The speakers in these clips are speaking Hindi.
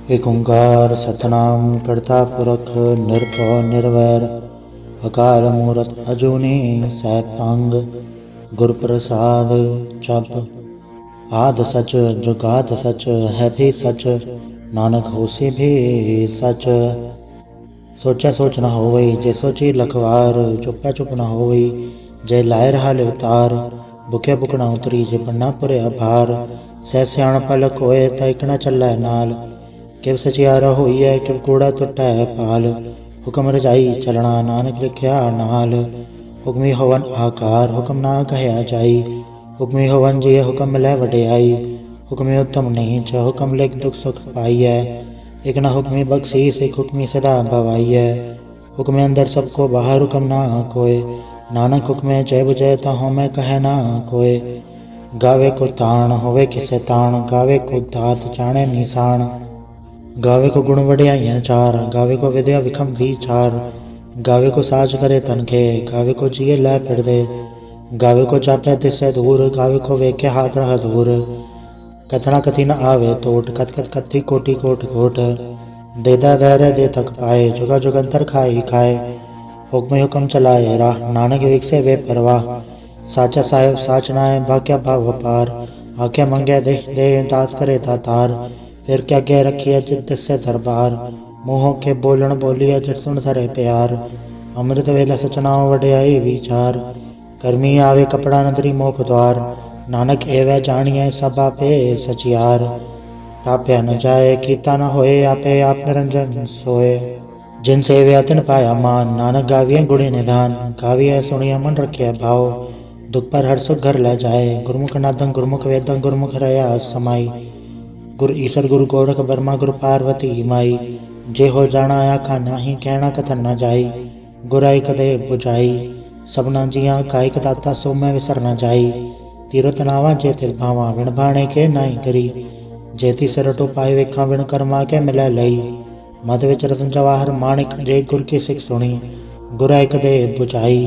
एक ओंकार सतनाम करता पुरख निरभौ निर्वैर अकाल मूरत अजूनी सैभंग गुर प्रसाद जप। आद सच जुगाद सच है भी सच नानक होसी भी सच। सोचा सोच न होवई जे सोची लखवार चुप्पा चुप न होवई जे लाए रहा लिवतार। भुखे भुख न उतरी जे बन्ना पुरे भार सह सियाण पलक होए ता इक न चलै नाल। किव सचियारा होई है किव कूड़ा टुटै पाल हुक्म रजाई चलना नानक लिखिया नाल। हुक्मी होवन आकार हुक्म ना कहया जाई हुक्मी होवन जिय हुक्म मिलै वडियाई। हुक्मी उत्तम नीच हुक्म लिख दुख सुख पाइयै एक न हुक्मी बख्शीस एक हुक्मी सदा भवाइयै। हुक्मे अंदर सबको बाहर हुक्म ना कोय नानक हुक्मे जय बुझै ता होमै कहे ना कोय। गावे को ताण होवे किसे ताण गावे को दात जाने निशान। गावे को गुण वडियाइयाँ चार गावे को विद्या विखम विचार। गावे को साज करे तनखे गावे को जिये लै फिर दे। गावे को चापे तिससे दूर गावे को वेखे हाथ रह दूर। कथना कथी न आवे तोट कथ कथ कथी कोटि कोट कोट। देदा धैर्य दे तक पाए जुगा जुगंतर खाई खाए। हुक्म हुक्म चलाए राह नानक विकसे वे परवाह। साचा साहेब साच नाय भाग्य भाव पार आखे मंगे दे दे दात करे दातार। फिर क्या कह रखिए जिद से दरबार मोह के बोलन बोलिए जित सुन धरे प्यार। अमृत वेला सचनाओ वडियाई विचार कर्मी आवे कपड़ा नदरी मोख द्वार। नानक एवं जानिए सब आपे सचियार ताप्या न जाए कीता न होए आपे आप निरंजन सोए। जिन सेव्या तिन पाया मान नानक गाविए गुणी निधान। गाविए सुनिए मन रखिए भाव दुख पर हर सुख घर ले जाए। गुरमुख नादं गुरमुख वेदं गुरमुख रया समाई। गुर ईसर गुरु गोरख बर्मा गुरु पार्वती माई। जे हो जाना आखा नाही कहना कथन न जाई। गुराई कदे बुझाई सबना जिया कायक दाता सो मैं विसर न जाई। तीरथ नावा जे तिल भावा विण भाणे के नाई करी। जेती सरटो पाए वेखा विण कर्मा के मिलै लई। मद विच रतन जवाहर माणिक जे गुर की सिख सुनी। गुराई कदे बुझाई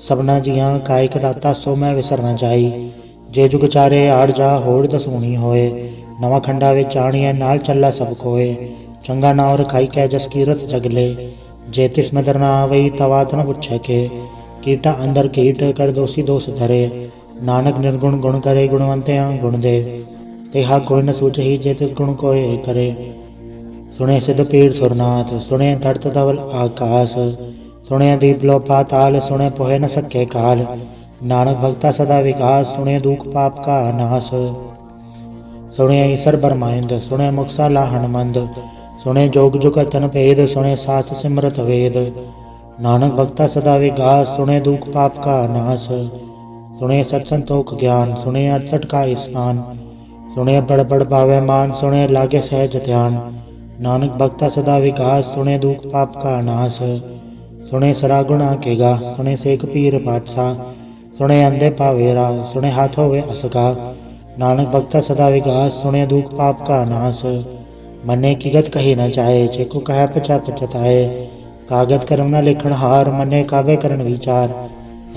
सबना जिया कायक दाता सो मैं विसर न जाई। जे जुग चारे आड़ जा होड़ दसूनी होए नवा खंडा विच जानिए नाल चला सब कोए। चंगा नाव रखाई कै जस कीरत जगले जे तिस नदर न आवई तवात न पुछे के। कीटा अंदर कीट कर दोषी दोष धरे नानक निर्गुण गुण करे गुणवंते गुण दे। तेहा कोई न सूझही जे तिस गुण कोय करे। सुने सिद्ध पीड़ सुरनाथ सुने धरत धवल आकाश। सुने दीप लो पाताल सुने पोहे न सके काल। नानक भक्ता सदा विकास सुने दुख पाप का नाश। सुने ईसर बरमाइंद सुने मुक्सा लाहन मंद। सुने जोग जुगतन भेद सुने साथ सिमरत वेद। नानक भक्ता सदा विगास सुने दुख पाप का नाश। सुने सत्संतोख ज्ञान सुने 68 का स्नान। सुने बड़ बड़ पावे मान सुने लागे सहज ध्यान। नानक भक्ता सदा विकास सुने दुख पाप का नाश। सुने सरा गुणा के गा सुने सेक पीर पातशाह। सुने अंधे पावेरा सुने हाथों वे असगा। नानक भक्ता सदा विकास सुने दुख पाप का नाश। मने की गत कही न जाए जेको कह पचा पचताए। कागत कर्म न लिखण हार मने कावे करण विचार।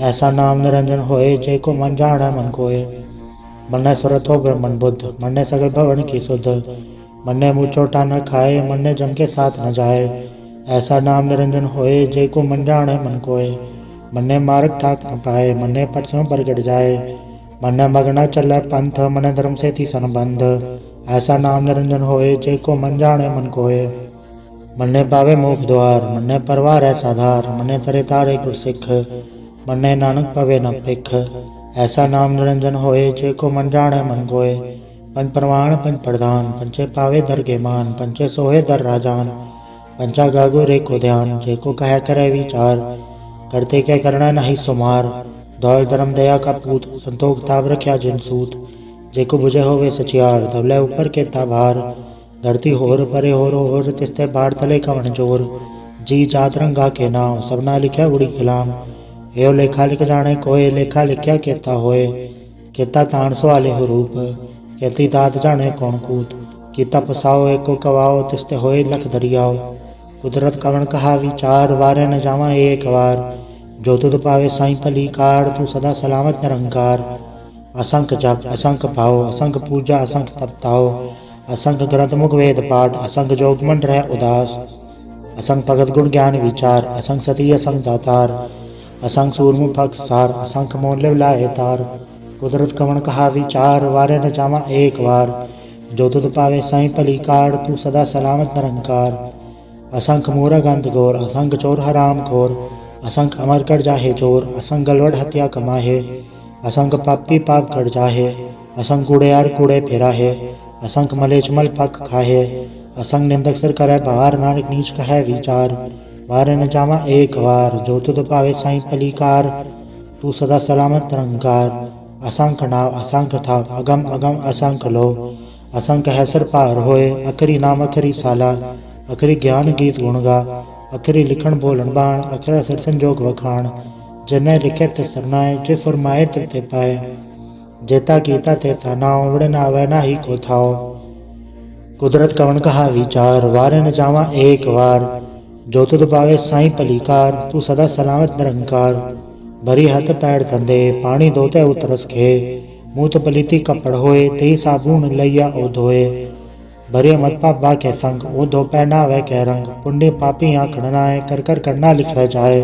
ऐसा नाम निरंजन होए जेको मन जाना मन कोय। मन्ने सुरत हो ब्रह्मन बुद्ध मन्ने सगल भवन की सुध। मन्ने मुँह चोटा न खाए मन्ने जम के साथ न जाए। ऐसा नाम निरंजन होए जेको मन जाने मन कोय। मन्ने मार्ग ठाक न पाए मन्ने पटसों बरगड़ जाए। मन्ने मगना चले पंथ मने धर्म से थी संबंध। ऐसा नाम निरंजन होए जेको मन जाने मन कोय। मन्ने पावे मोख द्वार मन्ने परवार है साधार। मन्ने तरे तारे गुर सिख मन्ने नानक पवे न पिख। ऐसा नाम निरंजन होए जेको मन जाने मन कोय। पंच प्रमाण पंच प्रधान पंचे पावे दरगे मान। पंचे सोहे दर राजान पंचा गागो रे को ध्यान। जेको कह करे विचार करते क्या करना नहीं सुमार। दौल धर्म दया का पूत संतोख ताब रख्या जिन सूत। जेको बुझे होवे सचियार धवले ऊपर के ताभार। धरती होर परे होर तिस्ते बाढ़ तले कवन जोर। जी जात रंगा के नाम सबना लिख्या उड़ी खिलाम। यो लेखा लिख जाने कोय लेखा लिख्या केता होए। केता ताण सवाले हो रूप केती दात जाने कौन कूत। कीता पसाओ एको कवाओ तिस्ते होए लख दरियाओ। कुदरत कवन कहा विचार वारे न जावा एक बार। जो तुद पावे साई भली कार तू सदा सलामत निरंकार। असंख जप असंख भाव असंख पूजा असंख तपताओ। असंख ग्रंथ मुख वेद पाठ, असंख जोग मन रह उदास, असंख भगत गुण ज्ञान विचार, असंख सती असंख दातार, असंख सूरमु भक्त सार, असंख मोल लाए तार। कुदरत कवण कहा विचार, वारे न जावा एक वार, जो तुध पावे साई भली कार, तू सदा सलामत निरंकार। असंख मूरख अंत घोर, असंख चोर हराम खोर, असंख अमर कर जाहे चोर, असंख गलवड हत्या कमाहे, असंख पापी पाप कर जाहे, असंख कूड़ेयार कूड़े फिराहे, असंख मलेचमल पक खाहे, असंख निंदक सिर करे भार, नानक नीच कहे विचार। वारे न जावा एक वार, जो तुध पावे साई भली कार, तू सदा सलामत निरंकार। असंख नाव असंख थाप, अगम अगम असंख लो, असंख है सिर पार होए, अखरी नाम अखरी साला, अखरी ज्ञान गीत गुण गा, अखरी लिखण बोलन बाण, अखरा सिर संजोग वखाण। जिन्हें लिखे ते सरनाए, जे फरमाए ते पाए, जेता कीता ते था नाव, वड़ नावे ना ही को थाओ। कुदरत कवन कहा विचार, वारे न जावा एक वार, जो तुध पावे साई भली कार, तू सदा सलामत निरंकार। भरी हथ पैर धंधे, पानी धोते उतरस खे, मूत पलीती कपड़ होए, तेई साबुन लैया ओ धोए। भरे मत पाप बाके संग, ओ धो पैना वह कै रंग, पुण्य पापी आंखण नाए, कर कर करना लिखा जाए।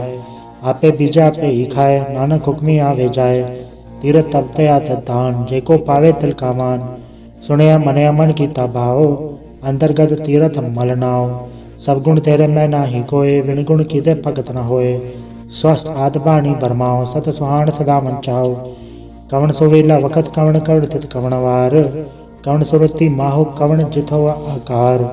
आपे बीजा आपे ही खाए, नानक हुक्मी आवे जाए। तीरथ तपते आत दान, जेको पावे तिल का मान, सुनया मनया मन कीता भाओ, अंतर्गत तीरथ मल नाओ। सब गुण तेरे में नाही कोय, विण गुण कीते भगत न होए। स्वस्थ आत बाणी बरमाओ, सत सुहान सदा मन चाओ। कवन सुवेला वखत कवन कवन तित कवन वार, कवन सुरति माहो कवन जिथो आकार।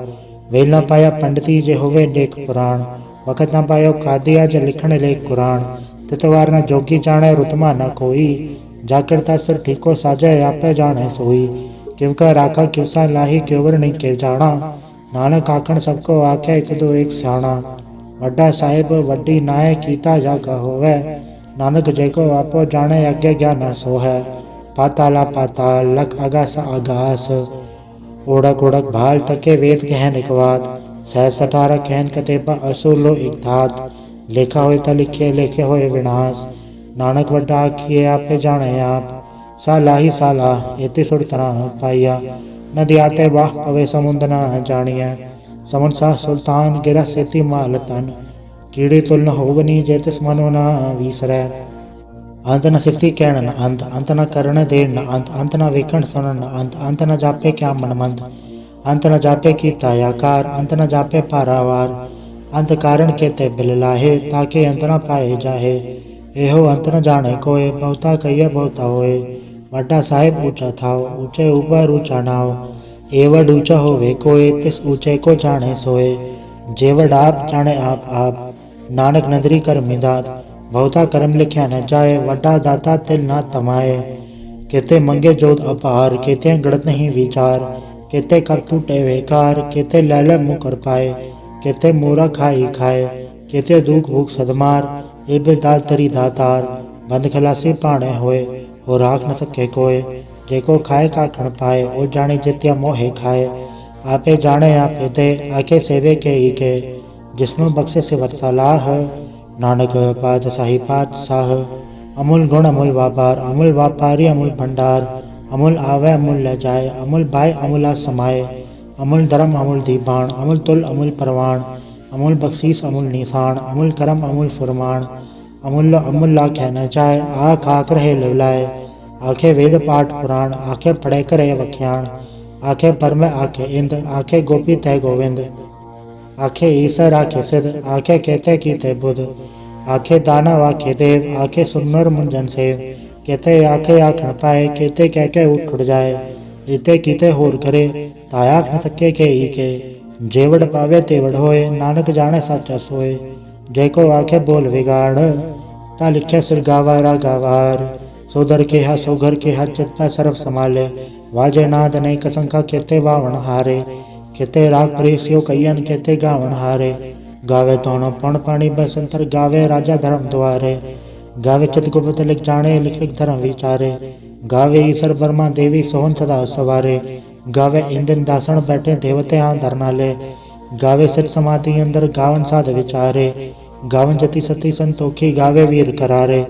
वेला पाया पंडिती जे होवे लेख पुराण, वखत न पायो कादिया जे लिखण लेख कुरान। तितवार न जोगी जाने रुतमा न कोई, जाकिरता सिर ठीको साजे आपे जाने सोई। क्योंकि राखा किसा लाही क्योवर नहीं के जाना, नानक आखण सबको आखे एक दो एक स्याणा। वड्डा साहिब वड्डी नाय कीता जागा होवे, नानक जेको आपो जाने अज्ञे ज्ञान सो है। पाताला पाताल लख आगास आगास, ओढ़क ओढ़क भाल तके वेद कहन एक बात। सहस 18 कहन कतेपा असुर लो एक धात, लेखा होए ता लिखे लेखे होए विनाश। नानक वड्डा आखिए आपे जाने आप, सालाही साला एति सुर तना पाइया। नदी आते बाह पवे समुंद न जानिया, समुंद सा सुल्तान गिरा सेती माल तन। कीड़ी तुल न होवनी जेतिस मनो न विसरै, अंत न सिखती कहण न अंत, अंत न करण देर न अंत, अंत न वेखण सुनन न अंत, अंत न जापे क्या मनमंत, अंत न जापे की तायाकार, अंत न जापे पारावार। अंत कारण केते बिल लाहे, ताके अंत न पाए जाहे। एहो अंत न जाने कोय, बहुता कहिए बहुता होए। वड्डा साहिब ऊंचा थाओ, ऊंचे ऊपर ऊंचा नाव, एवड ऊंचा होवे कोय, तिस ऊंचे को जाने सोए। जेवड आप जाने आप, नानक नदरी कर मिदात, बहुता कर्म लिख्या न जाए, वड्डा दाता तिल ना तमाए। केते मंगे जोत अपार, केते गणत नहीं विचार, केते कर टूटे वेकार, केते लैले मुँह कर पाए, केते मोरा खाई खाए, केते दुख भूख सदमार। एबे दाल तरी दातार, बंद खलासी पाणे होए, हो राख न सके कोय। जेको खाए काखण पाए, ओ जाने जित्या मोहे खाए। आपे जाने आपे दे, आखे सेवे के ही के, जिसनु बख्शे सिवत सलाह। नानक पातशाही पातशाह, अमूल गुण अमूल व्यापार, अमूल व्यापारी अमूल भंडार। अमूल आवे अमूल ले जाए, अमूल बाय अमूला समाए। अमूल धर्म अमूल दीबान, अमूल तुल अमूल परवान। अमूल बख्शीस अमूल निशान, अमूल करम अमूल फुरमान। अमूल्य अमूल लाखे न जाए, आख आख रहे लवलाए। आखे वेद पाठ पुराण, आखे पढ़े करे वख्याण। आखे परम आखे इंद, आखे गोपी तय गोविंद। आखे ईसर आखे सिद्ध, आखे कहते कीते बुध। आखे दानव आखे देव, आखे सुनर मुंजन सेव। केते आखे आखण पाए, केते कह के उठ उड़ जाए। इते कीते होर करे, तायाख न सके के ही के। जेवड़ पावे तेवड़ होए, नानक जाने साचा सोए। जेको आखे बोल विगाड़, ता लिखे सिर गावारा गावार। सोदर के हा सोघर के हा चित में सर्व संभाले। वाजे नाद नहीं कसंखा केते वावण हारे। केते राग प्रेसियो कयन केते गावण हारे। गावे तोनो पौन पानी बसंतर, गावे राजा धर्म द्वारे। गावे चित गुप्त लिख जाने, लिख लिख धर्म विचारे। गावे ईश्वर ब्रह्मा देवी सोहन सदा सवारे। गावे इंद्र दासण बैठे देवते हाँ धरनाले। गावे सिर समाधि अंदर, गावन साध विचारे। गावन जति सती संतोखी, गावे वीर करारे।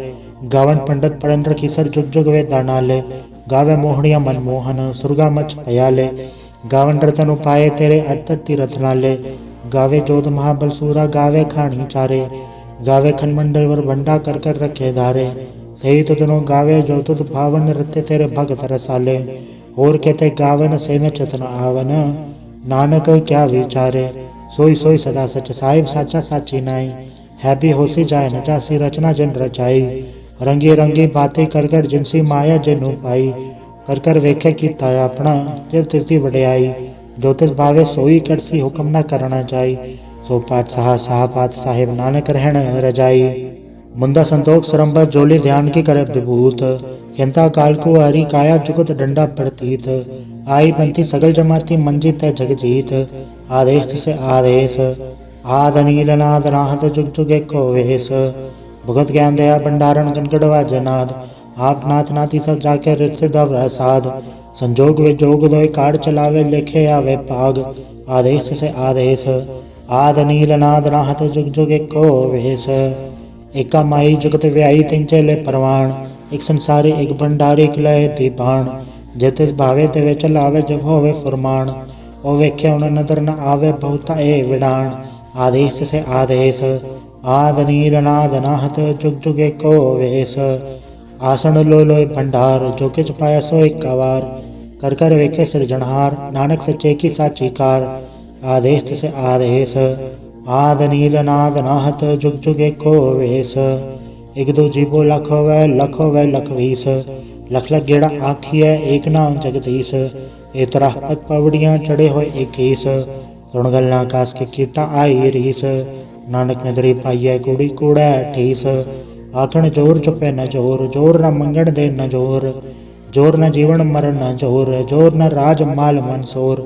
गावन पंडित पढ़न रखी सर, जुग जुग वे दानाले। गावे मोहनिया मनमोहन, सुरगा मच पयाले। गावन रतन उपाय तेरे अटत तीरथ नाले, गावे जोध महाबलसूरा गावे खाणी चारे, गावे खनमंडल वर बंडा कर कर रखे धारे, सही तुदनो गावे जो तुद भावन रते तेरे भगत रसाले, और कहते गावन से में चतन आवन, नानक क्या विचारे, सोई सोई सदा सच साहिब साचा साची नाई, है भी होसी जाए न जासी रचना जिन रचाई, रंगी रंगी बातें कर कर जिनसी माया जिनु पाई, कर कर वेखे की ताया अपना जब तिसदी वड्याई, जो तिस भावे सोई करसी हुक्म न करना जाई, सो पाठ सहा सहा पात साहिब नानक रहन रजाई। मुंदा संतोख सरंबर जोली ध्यान की करे विभूत, यंता काल को हरी काया जुगत डंडा प्रतीत, आई पंथी सगल जमाती मंजी तय जगजीत, आदेश से आदेश आद अनील नाद नाहत जुग जुग एको वेश, भगत ज्ञान दया भंडारण गणगढ़वा जनाद, आप नाथ नाती सब जाके रित दव साध, संजोग विजोग दोय काड़ चलावे लेखे आवे पाग, आदेश से आदेश आद नील नाद नाहत जुग जुग एको वेश, एका माई जुगत व्याई तिंचे ले परवान, एक संसारी एक भंडारी किलय दीपान, जेतिस भावे ते वे चलावे जब होवे फरमान, ओ वेखे उन नदर न आवे बहुता ए विडान, आदेश से आदेश आद नील नाद नाहत जुग जुग एको वेश, आसन लो लोय भंडार जो किच पाया सो एक कवार, कर कर वेखे सृजनहार नानक सच्चे की साची कार, आदेश से आदेश आद नील नाद नाहत जुग जुग एको वेश, एक दो जीवो लखो वै लख वीस, लख लख गेड़ा आखिए एक नाम जगदीश, ए तरह पत पवड़ियाँ चढ़े हो इक्कीस, तुणगल आकाश के कीटा आई रीस, नानक नदरी पाइए कूड़ी कूड़ा ठीस, आखण जोर चुपे न जोर, जोर न मंगण दे न जोर, जोर न जीवन मरण न जोर, जोर न राज माल मनसोर,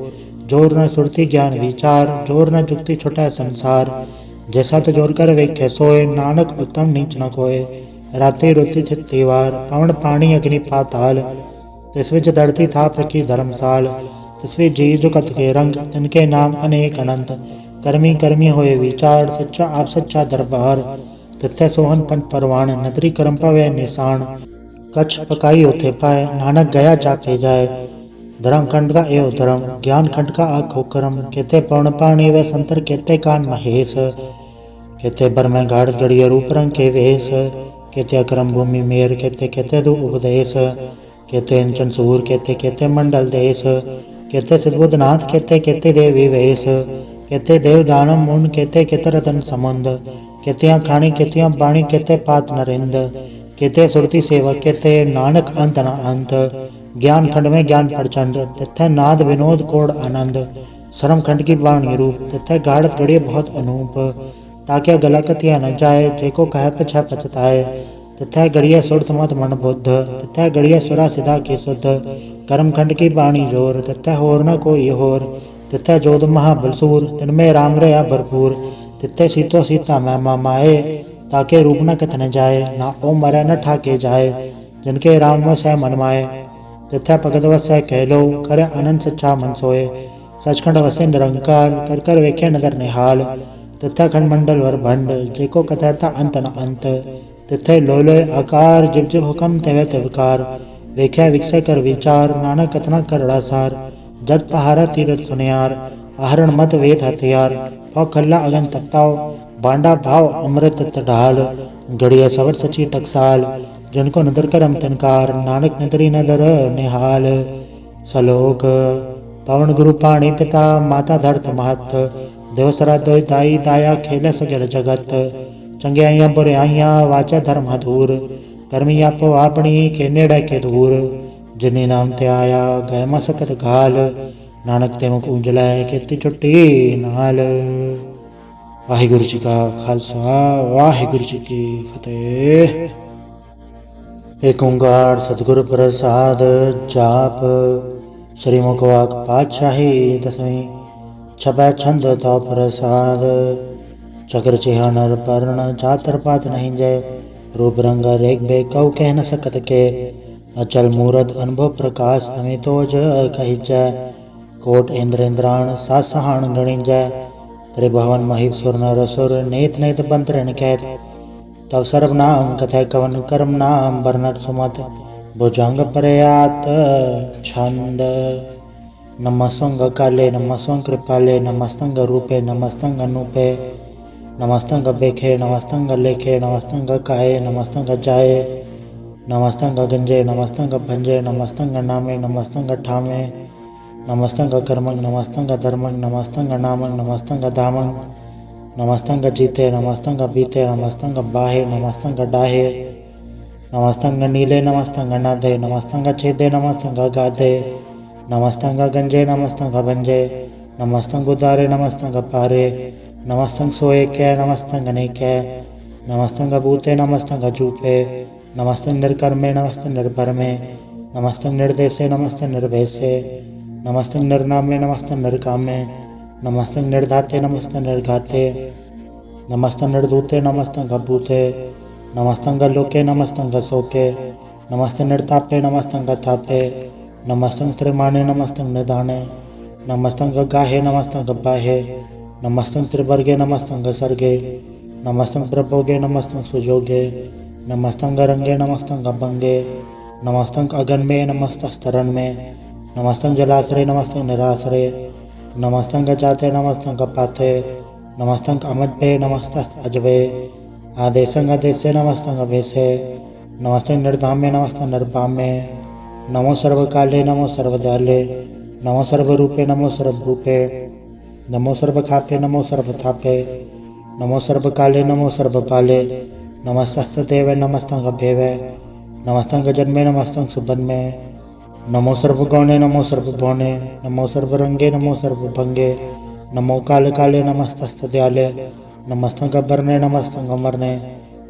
जोर न सुरती ज्ञान विचार, जोर न जुक्ति छुटा संसार, जैसा तो जोर कर वेखे सोए, नानक उत्तम नीच न कोय, राति रुति छित्ती वार, पवन पानी अग्नि पाताल, तिस विच धरती थाप रखी धर्मसाल, तिसवी जी जुगत के रंग, तिनके नाम अनेक अनंत, कर्मी कर्मी होए विचार, सच्चा आप सच्चा दरबार, तिथे सोहन पंथ परवान, नदरी करम पवे निशान, कच्छ पकाई उथे पाए, नानक गया जाके जाए, धर्म खंड का एव धर्म, ज्ञान खंड का आखो करम, केते पवन पाणी व संतर केते कान महेश, केते बर में गाढ़ गड़िय रूप रंग के वेश, केते अक्रम भूमि मेर, केते केते दो उपदेश, केते अंचन सूर, केते केते मंडल देश, केते सिद्धबुद्धनाथ, केते केते देवी वेश, केते देव दानम मुन, केते केते रतन समुंद, केतियाँ खाणी केतियाँ बाणी, केते पात नरिंद, केते सुरती सेवा, केते नानक अंत न अंत, ज्ञान खंड में ज्ञान प्रचंड, तथा नाद विनोद कोड आनंद, शर्म खंड की वाणी रूप, तथा गाढ़ गड़िय बहुत अनूप, ताकि गलकतिया न जाए, जेको कह पछ पछताए, तथा गड़िय सुरत मत मन बुद्ध, तथा गड़िय सुरा सिधा की शुद्ध, कर्म खंड की वाणी जोर, तथा होर न कोई होर, तथा जोध महाबलसूर, तिनमें राम रया भरपूर, तिथे सीतो सीता मैं माए, ताके रूप न कथ न जाए, ना ओ मरे न ठाके जाए, जिनके राम व सह मन माए, तथा भगत वसै कह लो, करे अनंत सच्चा मन सोए, सचखंड वसे निरंकार, कर कर वेखे नदर निहाल, तथा खंड मंडल वर भंड, जेको कथता अंत न अंत, तिथे लो लोय आकार, जिब जिब हुक्म तेवे तिवकार, वेखे विकसे कर विचार, नानक कथना करड़ा सार, जत पहारा तीरथ सुनियार, आहरण मत वेद हथियार, पौ खल्ला अगन तख्ताओ, बांडा भाव अमृत तढ़ाल, गड़िया सवर सची टकसाल, जिनको नदर करम तिनकार, नानक नदरी नदर निहाल, सलोक पवन गुरु पाणी पिता, माता धरत महत, देवसरा दोय दाई दाया, खेल सजल जगत, चंगियाइया बुराइयां वाचा धर्म अधूर, कर्मी आपो आपनी के नेड़े के दूर, जिन्नी नाम ते आया गए मसकत घाल, नानक ते मुख उजलै खेती छुट्टी नाल। वाहिगुरु जी का खालसा, वाहिगुरु जी की फतेह। एक ओंकार सतगुरु प्रसाद जाप, श्री मुखवाक पातशाही दसवीं, छपै छंद तो प्रसाद, चक्र चिहा नर पर्ण जातर पात नहीं जय, रूप रंग रेख बे कऊ कह न सकत के, अचल मूरत अनुभव प्रकाश अमितोज कही जय, कोट इंद्र इंद्राण सासहान गणि जय, त्रिभुवन महीप सुर नर सुर, नेत नेत बंत ऋण कहत, तव सर्वनाम कथय कवन कर्म नाम, बरनट सुमत भुजंग प्रयात छंद, नमस्तं काले नमस्तं कृपाले नमस्तं रूपे नमस्तं अनूपे नमस्तं बेखे नमस्तं लेखे नमस्तं काये नमस्तं जाए नमस्तं गंजे नमस्तं भंजे नमस्तं नामे नमस्तं ठामे नमस्तं कर्मं नमस्तं धर्मं नमस्तं नामं नमस्तं धामं नमस्तं जीते नमस्तं बीते नमस्तं बाहे नमस्तं डाहे नमस्तं नीले नमस्तं नादे नमस्तं छेदे नमस्तं गाधे नमस्तं गंजे नमस्तं भंजे नमस्तं उदारे नमस्तं पारे नमस्तं सोए कै नमस्तं नेकै नमस्तं भूते नमस्तं जूपे नमस्तं निर्कर्मे नमस्तं निर्भरमे नमस्तं निर्देशे नमस्तं निर्भेसे नमस्तं निर्नामे नमस्तं निर्कामे नमस्तं निर्धाते नमस्तं निर्घाते नमस्तं निर्धूते नमस्तं भूते नमस्तं लोके नमस्तं सोके नमस्तं निर्तापे नमस्तं थापे नमस्तं त्रिमाणे नमस्तं निदाने नमस्तं गाहे नमस्तं बाहे नमस्तं त्रिवर्गे नमस्तं सर्गे नमस्तं प्रभोगे नमस्तं सुजोगे नमस्तं रंगे नमस्तं भंगे नमस्तं अगन्मे नमस्तं स्तरण में नमस्तं जलाश्रय नमस्तं निराश्रय नमस्तं जाते नमस्तं पाते नमस्तं अमज्भे नमस्तं अजबे आदेशं आदेशे नमस्तं अभेसे नमस्तं निर्धाम्य नमस्तं निर्पाम्य नमो सर्वकाले नमो सर्वदयाले नमो सर्वरूपे नमो सर्वरूपे नमो सर्वखापे नमो सर्वथापे नमो सर्वकाले नमो सर्वपाले नमस्तस्तेव नमस्तं गभेवे नमस्तं जन्मे नमस्तं सुबन्मे नमो सर्वगौणे नमो सर्वभौणे नमो सर्वरंगे नमो सर्वभंगे नमो काले काले नमस्तस्त्याले नमस्तं गबरने नमस्तं गमरने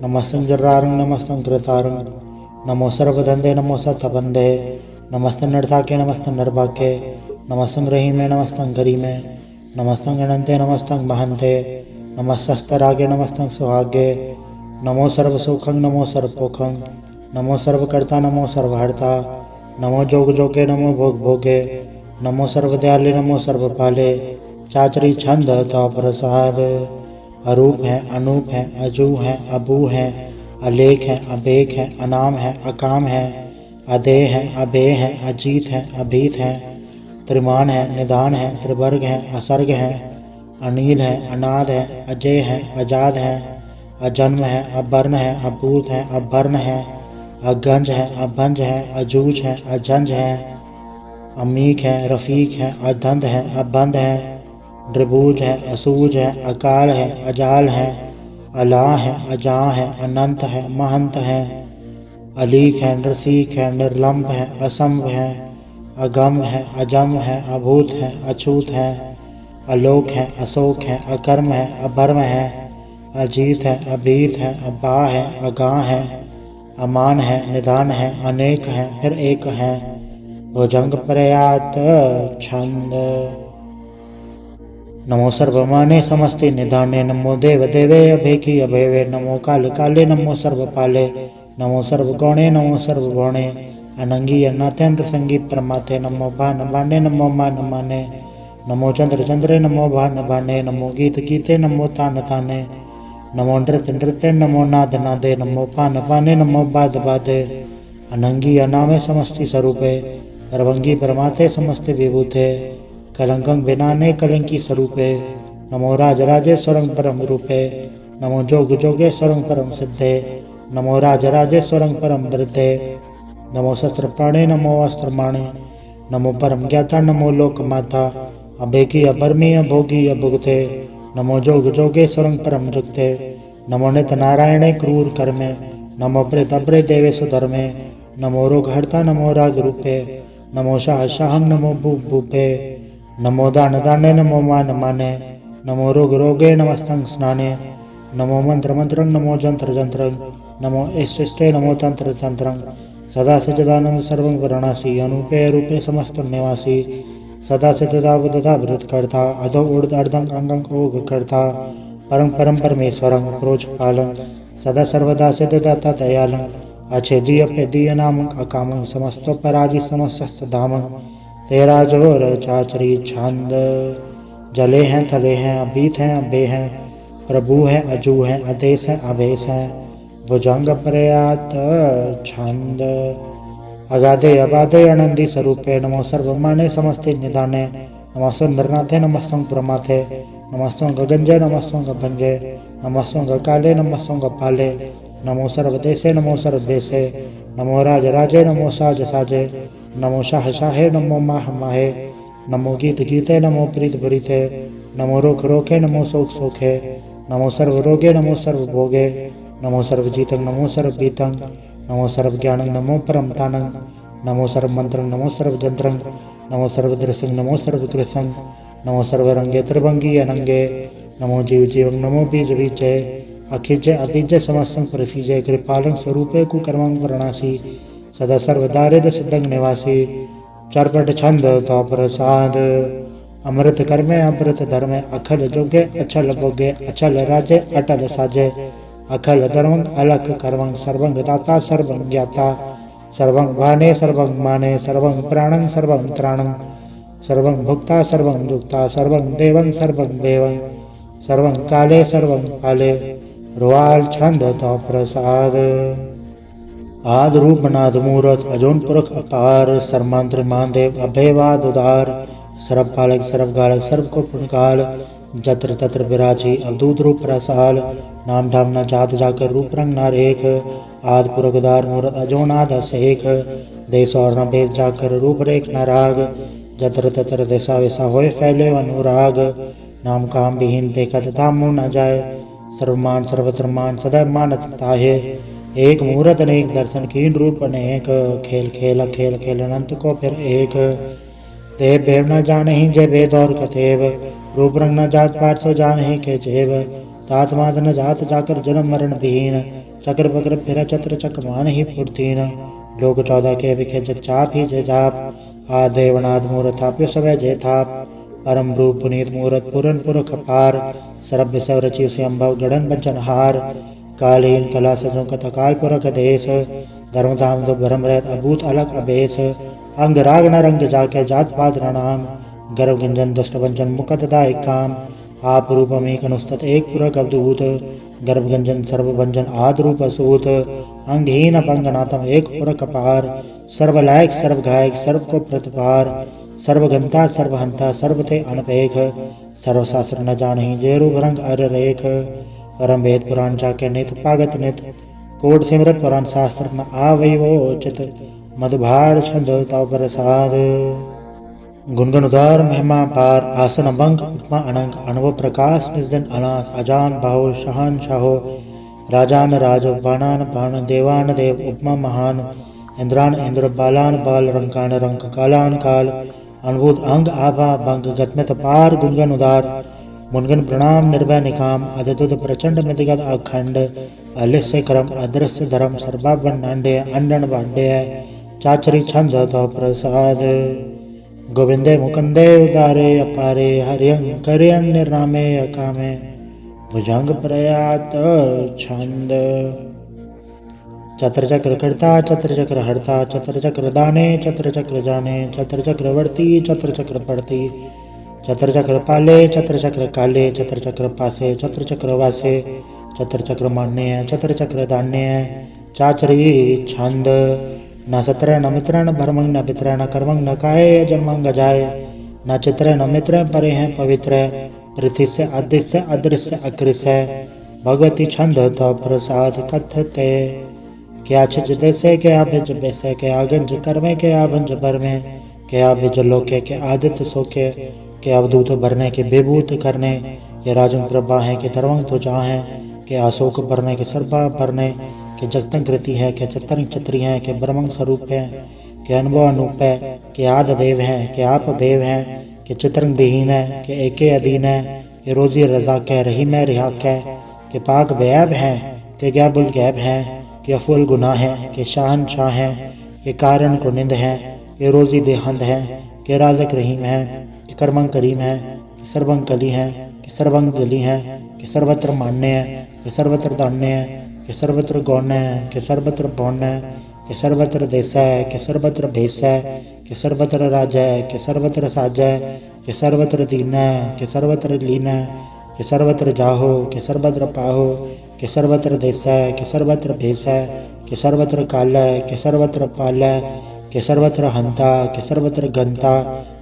नमस्तं जर्रारंग नमस्तं कृतारंग नमो सर्वधंधे नमो सतबंधे नमस्तं निर्धाके नमस्तं निर्भाके नमस्तं रहीमे नमस्तं गरीमे नमस्तं अनंते नमस्तं महंते नमस्तरागे नमस्तं सुहागे नमो सर्वसुखं नमो सर्वपोखं नमो सर्वकर्ता नमो सर्वहर्ता नमो जोग जोगे नमो भोग भोगे नमो सर्वदयाले नमो सर्वपाले चाचरी छंद तो प्रसाद अरूप है अनूप है अजू है अबू है अलेख है अबेख है अनाम है अकाम है अदेह है अबेह है अजीत है अभीत है त्रिमान है निदान है त्रिवर्ग है असर्ग है अनिल है अनाद है अजय है अजाद है अजन्म है अबर्ण है अभूत है अभर्ण है अगंज है अभंज है अजूज है अजंज है अमीक है रफीक है अधंध है अबंध है द्रिभुज है असूज है अकाल है अजाल है अला है अजा है अनंत है महंत है अलीक है नृसीक है निर्लम्ब है असंभ है अगम है अजम है अभूत है अछूत है अलोक है अशोक है अकर्म है अभर्म है अजीत है अभीत है अबा है अगा है अमान है निदान है अनेक है फिर एक है भुजंग प्रयात छंद नमो सर्वमाने समस्ते निधाने नमो देव देवे अभेकी अभेवे नमो काल काले नमो सर्वपाले नमो सर्वगौणे नमो सर्वगौणे अनंगी अनाथेन्द्र संगी प्रमाते नमो भान भाने नमो मान माने नमो चंद्र चंद्रे नमो भान भाने नमो गीत गीते नमो तान ताने नमो नृत्य नृत्य नमो नाद नादे नमो पान पाने नमो बाद बादे अनंगी अनामे समस्ति स्वरूपे सर्वंगी परमाते समस्त विभूते कलंकं विनाने कलंकी स्वरूपे नमो राज राजेश्वरं परम रूपे नमो जोग जोगेश्वरं परम सिद्धे नमो राज राजेश्वरं परम वृद्धे नमो शस्त्र प्राणे नमो अस्त्रमाणे नमो परम ज्ञाता नमो लोक माता अभेकी अभर्मी अभोगी अभुगते नमो जोग जोगेश्वरं परम जुक्ते नमो नित नारायणे क्रूर कर्मे नमो प्रेत अप्रेत देवेशु धर्मे नमो रोग हर्ता नमो राग रूपे नमो शाह शाहं नमो भूप भूपे नमो दान दाने नमो मान माने नमो रोग रोगे नमस्तं स्नाने नमो मंत्र मंत्रं नमो जंत्र जंत्रं नमो इष्टे नमो तंत्र तंत्रं सदा सचिदानंद सर्वं वर्णासी अनूपे रूपे समस्त निवासी सदा सदा बुधा वृत करता अधो ऊर्ध अर्धं अंगं ओग करता परम परम परमेश्वरं प्रोच पालं सदा सर्वदा सिद्धदाता दयालं अछेदीय पेदीय नामं अकामं समस्तो पराजि समस्त धामं तेरा जोर चाचरी छंद जले हैं थले हैं अभीत हैं अबे हैं प्रभु है अजू है आदेश है आवेश है भुजंग प्रयात छंद अगाधे अबाधे अनंदी स्वरूपे नमो सर्वमाने समस्ते निदाने नमस्ते नरनाथे नमस्तं प्रमाथे नमस्तं गगंजे नमस्तं गभंजे नमस्तं गकाले नमस्तं गपाले नमो सर्वदेशे नमो सर्वदेशे नमो राजराजे नमो साज साजे नमो शाह शाहे नमो माह माहे नमो गीत गीते नमो प्रीत प्रीते नमो रोख रोखे नमो शोक सोखे नमो सर्व रोगे नमो सर्व भोगे नमो सर्व जीतं नमो सर्व बीतं नमो सर्व ज्ञानं नमो परम तानं नमो सर्व मंत्रं नमो सर्व जंत्रं नमो सर्व दृशं नमो सर्व कृशं नमो सर्व रंगे त्रिभंगी अनंगे नमो जीव जीवं नमो बीज बीजे अखिजय अभिजय समस्तं परिफीजय कृपालं स्वरूपे कुकर्मं वर्णासी सदा सर्वदारिद सिद्धं निवासी चरपट छंद तो प्रसाद अमृत कर्मे अमृत धर्मे अखल जोगे अचल भोगे अचल राजे अटल साजे अखल धर्मं अलख कर्मं सर्वं दाता सर्वं ज्ञाता सर्वं भाने सर्वं माने सर्वं प्राणं सर्वं त्राणं सर्वं भुक्ता सर्वं जुक्ता सर्वं देवं सर्वं देवं सर्वं काले सर्वं काले रुआल छंद तो प्रसाद आद रूप नाद मूरत अजोन पुरख अपार सर्मांत्र महादेव अभयवाद उदार सर्व पालक सर्व गालक सर्व को पुण्यकाल जत्र तत्र विराजी अवधूत रूप रसाल नाम धाम न जात जाकर रूप रंग न रेख आद पुरख उदार मूरत अजोनाद असेख देश और न भेद जाकर रूप रेख न राग जत्र तत्र दिशा विशा होए फैले अनुराग नाम काम विहीन देखत धाम न जाए सर्वमान सर्वत्र मान सदा मानत ताहे एक मूरत अनेक दर्शन कीन रूप अनेक खेल खेल खेल खेल अनंत को फिर एक देव भेव न जाने ही जय वेद और कतेव रूप रंग न जात पाठ सो जान ही के जेव तात मात न जात जाकर जन्म मरण विहीन चक्र बक्र फिर चत्र चक मान ही फुर्तीन लोक 14 के विखे जग चाप ही जय जाप आ देवनाथ मूरत थाप्यो सवै जय थाप परम रूप पुनीत मूरत पुरन पुरख अपार सर्व विषय रचि से अम्भव गढ़न बंचन हार कालीन कला सजों का तकाल पुरख देश धर्म धाम दो भरम रहत अभूत अलग अभेस अंग राग न रंग जाके जात पात नाम गर्भ गंजन दष्ट भंजन मुकत दाय काम आप रूपम एक अनुस्तत एक पुरख अवधूत गर्भ गंजन सर्व भंजन आद रूप असूत अंगहीन अपंगनाथम एक पुरख अपार सर्व लायक सर्व गायक सर्व को प्रतिपार सर्वगंता सर्वहंता सर्वते अनपेख सर्वशास्त्र न जानहि जय रूप रंग अर रेख परम वेद पुराण जाके नित पागत नित कोट सिमरत पुराण शास्त्र न आवै वो चित मधुभार छंद तव प्रसाद गुणगुण उदार महिमा पार आसन भंग उपमा अनंग अनुभव प्रकाश निजन अनाथ अजान बाहुल शहान शाहो राजान राज बाणान बाण देवान देव उपमा महान इंद्रान इंद्र बालान बाल रंकान रंक कालान काल अनुभूत अंग आभा भंग गतमित पार गुणगुण उदार मुनगन प्रणाम निर्भय निकाम अद्भुत प्रचंड मितगत अखंड अलिस्य क्रम अदृश्य धर्म सर्वाभंडांडे अंडन बांडे चाचरी छंद तो प्रसाद गोविंदे मुकुंदे उदारे अपारे हरियं करियं निर्नामे अकामे भुजंग प्रयात छंद चत्र चक्र करता चत्र चक्र हरता चत्र चक्र दाने चत्र चक्र जाने चत्र चक्र वर्ती चत्र चक्र पड़ती चत्र चक्र पाले चत्र चक्र काले चत्र चक्र पासे चत्र चक्र वासे चत्र चक्र मान्य चत्र चक्र दान्य चाचरी छंद न सत्र न मित्र न भरमंग न पित्र न कर्मंग न काय जन्मंग जाय न चित्र न मित्र परे हैं पवित्र पृथ्वी से अदृश्य अदृश्य अकृष्य भगवती छंद तो प्रसाद कथते क्या छिज देसे क्या भिज बेसे क्या गंज कर्मे क्या भंज भरमे क्या भिज लोके के आदित्य सोके के अवधूत भरने के बेभूत करने के राजन प्रभा है के धर्मंग तो जहाँ है के अशोक भरने के सर्वा भरने के जगतंग कृति है के चतरंग छत्री है के ब्रह्मंग स्वरूप है के अनुभव अनूप है के आद देव है के आप देव है के चित्रंग विहीन है के एके अधीन है के रोजी रजा के रही में रिहा के पाक बैब है के गैबुल गैब है के अफुल गुनाह है के शाहनशाह है के कारण को निंद है के रोजी देहंद है के राजक रहीम है के कर्मंग करीम है के सर्वंग कली है के सर्वंग दली है के सर्वत्र मान्य है के सर्वत्र दान्य है के सर्वत्र गौण है के सर्वत्र पौण्य है के सर्वत्र देश है के सर्वत्र भेष है के सर्वत्र राज है के सर्वत्र साज है के सर्वत्र दीन है के सर्वत्र लीन है के सर्वत्र जाहो के सर्वत्र पाहो के सर्वत्र देश है के सर्वत्र भेष है के सर्वत्र काल है के सर्वत्र पाल है के सर्वत्र हंता के सर्वत्र गंता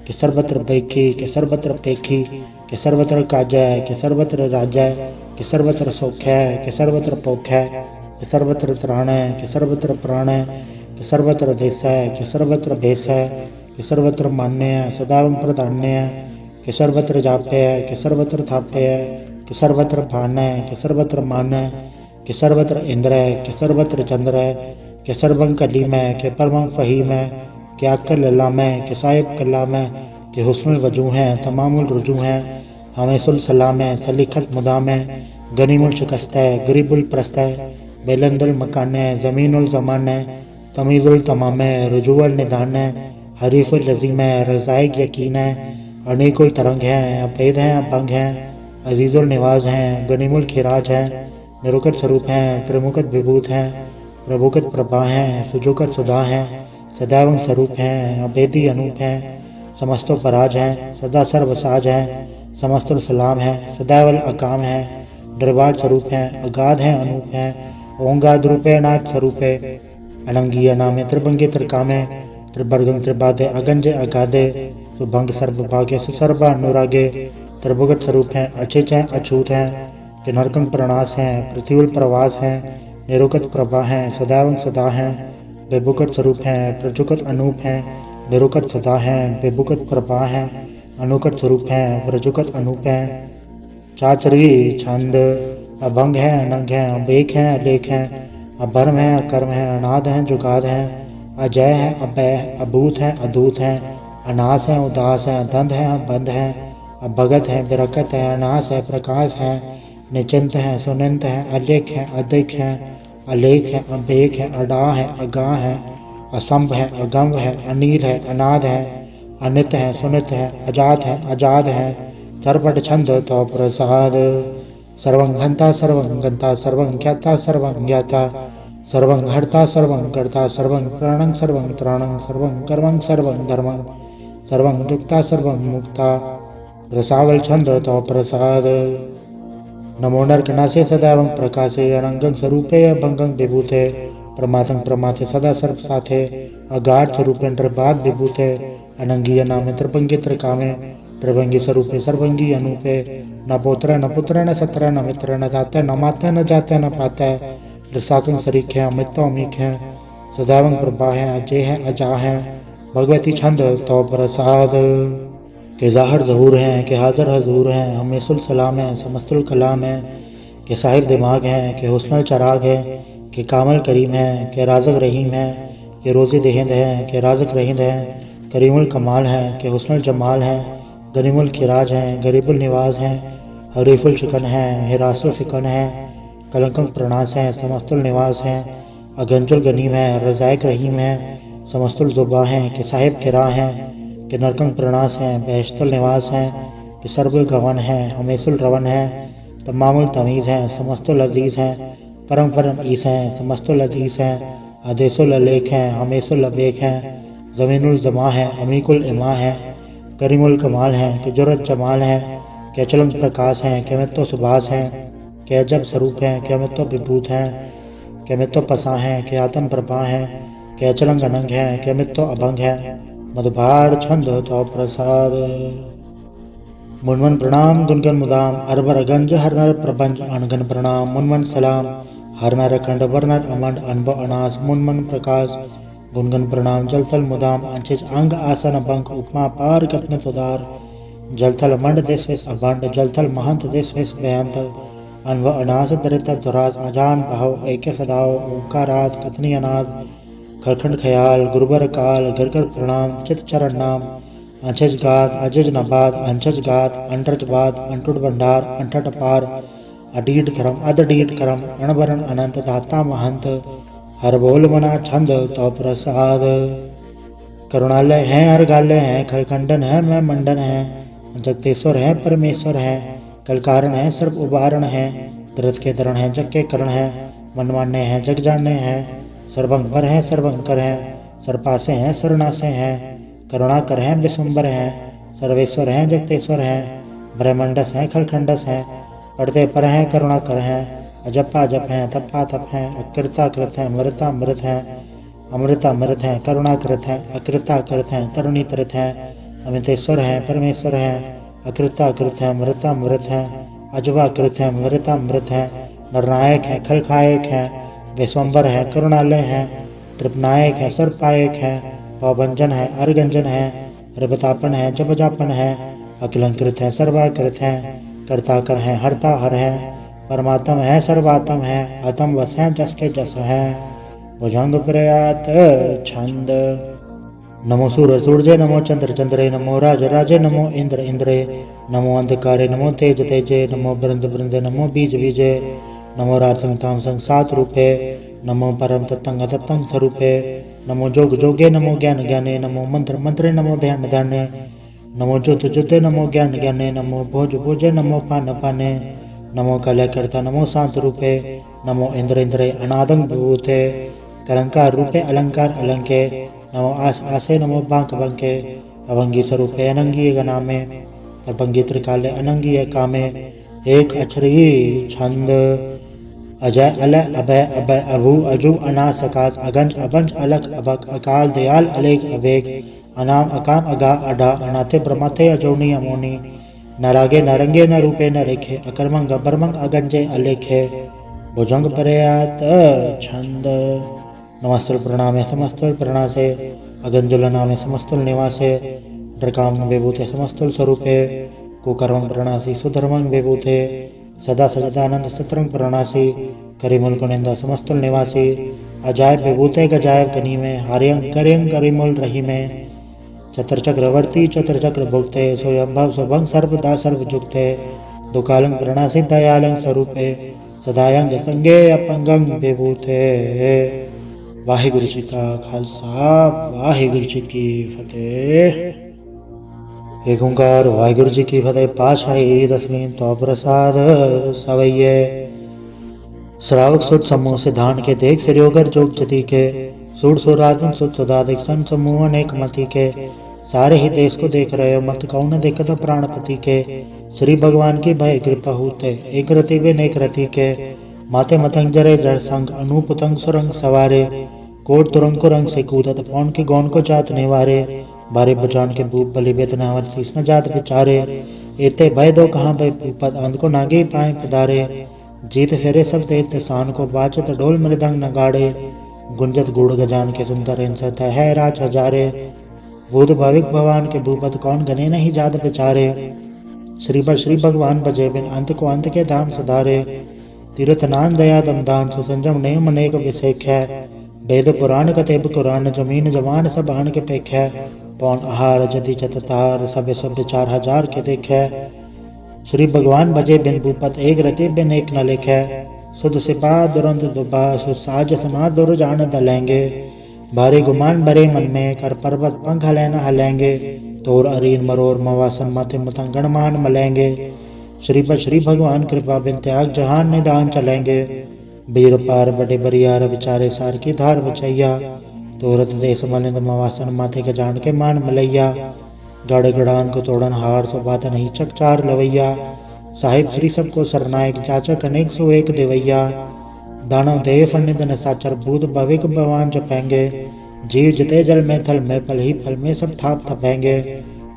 के सर्वत्र बैखी के सर्वत्र पेखी के सर्वत्र काजय के सर्वत्र राजय के सर्वत्र सौख्य के सर्वत्र पौख्य के सर्वत्र त्राणय के सर्वत्र प्राणय के सर्वत्र देशय के सर्वत्र भेषय के सर्वत्र मान्य सदावं प्रधान्य के सर्वत्र जाप्य के सर्वत्र थाप्य के सर्वत्र भान्य के सर्वत्र मान्य के सर्वत्र इंद्र के सर्वत्र चंद्र के सर्वं कलीमय के परमं फहीमय के आकर ललामय के साहिब कलामय के हुस्नुल वजू हैं तमामुल रुजू हैं हमेशुल सलामय सलीखत मुदामय गनीमुल शिकस्तय गरीबुल प्रस्तय बेलंदुल मकानय ज़मीनुल ज़मानय तमीज़ुल तमामय रुजुअल निदानय हरीफुल लज़ीमय रज़ाइक यकीनय अनेकुल तरंग हैं अपेद हैं अपंग हैं अजीज़ुल निवाज हैं गनीमुल खिराज हैं निरुकत स्वरूप हैं त्रिमुखत विभूत हैं प्रभुकत प्रभा हैं सुजुकत सुधा हैं सदैव स्वरूप हैं अभेदी अनूप हैं समस्तो पराज हैं सदा सर्वसाज हैं समस्तुल सलाम हैं सदैवल अकाम हैं दरबार स्वरूप हैं अगाध हैं अनूप हैं ओंगाद रूपे नाथ स्वरूपे अनंगीय नामे त्रिभंगे त्रिकामे त्रिभर्गं त्रिबाधे अगंजे अगाधे सुभंग सर्वभागे सुसर्व अनुरागे त्रिभुगत स्वरूप हैं अचिच हैं अछूत हैं कि नरकंग प्रणास हैं पृथ्वील प्रवास हैं निरुकत प्रभा हैं सदैव सदा हैं बेबुकत स्वरूप हैं प्रजुकत अनूप हैं निरुकत सदा हैं बेबुकत प्रभा हैं अनुकट स्वरूप हैं प्रजुकत अनूप हैं चाचरी छंद अभंग हैं अनंग हैं अबेक हैं अलेख हैं अभर्म हैं अकर्म हैं अनाद हैं जुगाद हैं अजय हैं अभय अभूत हैं अदूत हैं अनास हैं उदास हैं दंध हैं बंध हैं अभगत हैं बिरकत हैं अनास है प्रकाश हैं निचिंत हैं सुनिंत हैं अलेख हैं अधिक हैं अलेख है अभेक है अडा है अगा है असंभ है अगम है अनील है अनाद है अनित है सुनित है अजात है अजाद है सर्वट छंद तो प्रसाद सर्वं घंता सर्वं गंता सर्वं ज्ञाता सर्वं ज्ञाता सर्वं हर्ता सर्वं कर्ता सर्वं प्राणं सर्वं त्राणं सर्वं कर्मं सर्वं धर्मं सर्वं युक्ता सर्वं मुक्ता रसावल छंद तो प्रसाद नमो नरकनासे सदैवं प्रकाशे अनंगं स्वरूपे अभंगं विभूते प्रमाथं प्रमाथे सदा सर्व साथे अगाध स्वरूपे निर्बाध विभूते अनंगीय नामे त्रिभंगे त्रिकामे त्रिभंगी स्वरूपे सर्वंगी अनूपे न पोत्र न पुत्र न सत्र न मित्र न जाते न माते न जाते न पाते रसाकं सरीख है अमित अमीक है सदैवं प्रभा है अजय है अजा है भगवती छंद तो प्रसाद के ज़ाहिर ज़हूर हैं के हाज़िर हजूर हैं हमेशुल सलाम हैं समस्तुल कलाम हैं के साहिब दिमाग हैं के हुस्नुल चराग हैं के कामल करीम हैं के राज़िक रहीम हैं के रोज़ी देहिंद हैं के राज़िक रहींद हैं करीमुल कमाल हैं के हुस्नुल जमाल हैं गरीमुल खिराज हैं गरीबुल निवाज हैं हरीफुल शिकन हैं हिरासुल फिकन हैं कलंकं प्रणास हैं समस्तुल निवास हैं अगंजुल गनीम हैं रज़ाइक रहीम हैं समस्तुल दुबा हैं के साहिब किरा हैं के नरकंग प्रणास हैं बहश्तुल निवास हैं कि सर्वुल गवन हैं हमेशुल रवन हैं तमामुल तमीज़ हैं समस्तुल अजीज़ हैं परम परम ईस हैं समस्तुल अदीस हैं आदेशुल अलेख हैं हमेशुल अबेक हैं ज़मीनुल जमा है अमीकुल इमा है करीमुल कमाल हैं कि जुरत जमाल हैं के चलंग प्रकाश हैं के अमित्व सुभाष हैं के अजब स्वरूप हैं के अमित्व विभूत हैं के अमित्व पसा हैं के आत्म प्रभा हैं के अचलंग अनंग हैं के अमित्व अभंग हैं मधुभार छंद तो प्रसाद मुनमन प्रणाम गुनगन मुदाम अरबर गंज हर नर प्रपंच अनगन प्रणाम मुनमन सलाम हर नर अखंड वर्णर अमंड अनब अनास मुनमन प्रकाश गुनगन प्रणाम जलथल मुदाम अंचित अंग आसन अभंग उपमा पार कथन सुधार जलथल मंड देश अभंड जलथल महंत देश बेहंत अनव अनास दरित दुराज अजान भाव ऐक्य सदाव ओंकारात कथनी अनाद खरखंड ख्याल गुरुबर काल घर प्रणाम चित चरण नाम अंशज गात अजज नबाद अंशज गात अंटज बाद अंटुट भंडार अंठट पार अडीट धर्म अदडीट करम अणबरण अनंत दाता महंत हर बोल मना छंद तो प्रसाद करुणालय हैं अर्घालय हैं खरखंडन है मैं मंडन है जगतेश्वर है परमेश्वर है कल कारण है सर्व उबारण है दरद के दरण है जग के करण है मनमान्य है जग जानने हैं सर्वंकर हैं सर्वंकर हैं सर्पासे हैं सरनासे हैं करुणाकर हैं विश्वम्बर हैं सर्वेश्वर हैं जगतेश्वर हैं ब्रह्मंडस हैं खलखंडस हैं पढ़ते पर हैं करुणाकर हैं अजपा जप हैं तपा तप हैं अकृता कृत हैं मृता मृत हैं अमृत अमृत हैं, करुणाकृत हैं, अकृताकृत हैं, तरुणीकृत हैं, अमितेश्वर हैं, परमेश्वर हैं, अकृताकृत हैं, अमृतामृत हैं, अजवाकृत हैं, अमृतामृत हैं, नरनायक हैं, खलखायक हैं, विश्वम्बर हैं, करुणालय हैं, त्रिपनायक हैं, सर्पायक हैं, पवभंजन हैं, अर्गंजन हैं, रिबतापन हैं, जपजापन हैं, अखिलंकृत हैं, सर्वाकृत हैं, कर्ताकर हैं, हरता हर हैं, परमात्म हैं, सर्वात्म हैं, आत्म वस हैं, जस के जस हैं, भुजंग प्रयात छंद। नमो सूर्य सूर्य नमो चंद्र चंद्रे नमो राज राजे नमो इंद्र इंद्रे नमो अंधकारे नमो तेज तेजे नमो बृंद बृंदे नमो बीज बीजे नमो राजसंग तामसंग सात रूपे नमो परम तत्तंग तत्तंग स्वरूपे नमो जोग जोगे नमो ज्ञान ज्ञाने नमो मंत्र मंत्रे नमो ध्यान ध्याने नमो जुत जुते नमो ज्ञान ज्ञाने नमो भोज भोजे नमो पान पाने नमो कलयकर्ता नमो शांत रूपे नमो इंद्र इंद्रे अनादंग भूते कलंकार रूपे अलंकार अलंके नमो आस आसे नमो बांक बंके अवंगी स्वरूपे अनंगी गनामे अभंगी त्रिकाले अनंगी कामे एक अक्षरी छंद। अजय अलय अभय अभय अभु अजु अनास अकाश अगंज अबंज अलख अबक अकाल दयाल अलेख अवेग अनाम अकाम अगा अडा अनाथे ब्रह्मथे अजोनी अमोनी नरागे नरंगे न रूपे न रेखे अकर्मंग बर्मंग अगंजे अलेखे भुजंग प्रयात छंद। नमस्तुल प्रणामे समस्तुल प्रणासे अगंजुल नामे समस्तुल निवासे ड्रकाम विभूते समस्तुल स्वरूपे कुकर्मं प्रणासी सुधर्मं विभूते सदा सजदानंद सत्रंग प्रणासी करिमुल कुनिंदा समस्तुल निवासी अजायब विभूते गजायब कनी में हार्यं करियं करिमुल रही में चतर चक्रवर्ती चतर चक्र भुक्ते सोयंभव स्वभंग सर्वदा सर्वजुक्ते दुकालं प्रणासी दयालं स्वरूपे सदायंग संगे अपंगं विभूते। वाहिगुरु जी का खालसा वाहिगुरु जी की फतेह। एक ओंकार वाहिगुरु जी की फतेह। पातशाही दसवीं तो प्रसाद सवैये श्रावक सुत समूह सिद्धांत के देख फिर्योगर जोग जति के सूर सुराजन सुत सुदादिक सन समूह अनेक मति के सारे ही देश को देख रहे हो मत कौन देखत प्राणपति के श्री भगवान की भय कृपा होते एक रति वे नेक रति के माते मतंग जरे जड़ संग अनुपतंग सुरंग सवारे कोट तुरंग को रंग से कूदत पौन के गौन को जात निवारे बारे बजान के भूप बलि वेदनावर शीस न जात बिचारे एते भय दो कहाँ भय भूपत अंध को नागे पाए पदारे जीत फेरे सब देत शान को बाचत ढोल मृदंग नगाड़े गुंजत गुड़ गजान के सुंदर इंसत है राज हजारे बुध भाविक भगवान के भूपत कौन गने नहीं जात बिचारे श्री भगवान बजे बिन अंत को अंत के धाम सुधारे तीर्थ नान दया दमदान सुसंजम नेम अनेक विषेख है वेद पुराण कतेब कुरान जमीन जवान सब आन के पेख है पौन आहार जदि चततार सब सब 4000 के देख है श्री भगवान बजे बिन भूपत एक रति बिन एक न लिख है सुध सिपा दुरंत दुबा सुसाज सना दुर जान दलेंगे भारी गुमान भरे मन में कर पर्वत पंख हलैन हलेंगे तोर अरीन मरोर मवासन माथे मुतंग गणमान मलेंगे श्री भगवान कृपा बिन त्याग जहान निदान चलेंगे बीर पार बड़े बरियार विचारे सार की धार बचैया तोरत देश मलिंद मवासन माथे के जान के मान मलैया गड़ गड़ान को तोड़न हार सो बात नहीं चकचार लवैया साहिब श्री सबको सरनायक चाचक अनेक सो एक देवैया दानव देव फनिद न साचर बूद भविक भगवान जपेंगे जीव जिते जल में थल में पल ही फल में सब थाप थपेंगे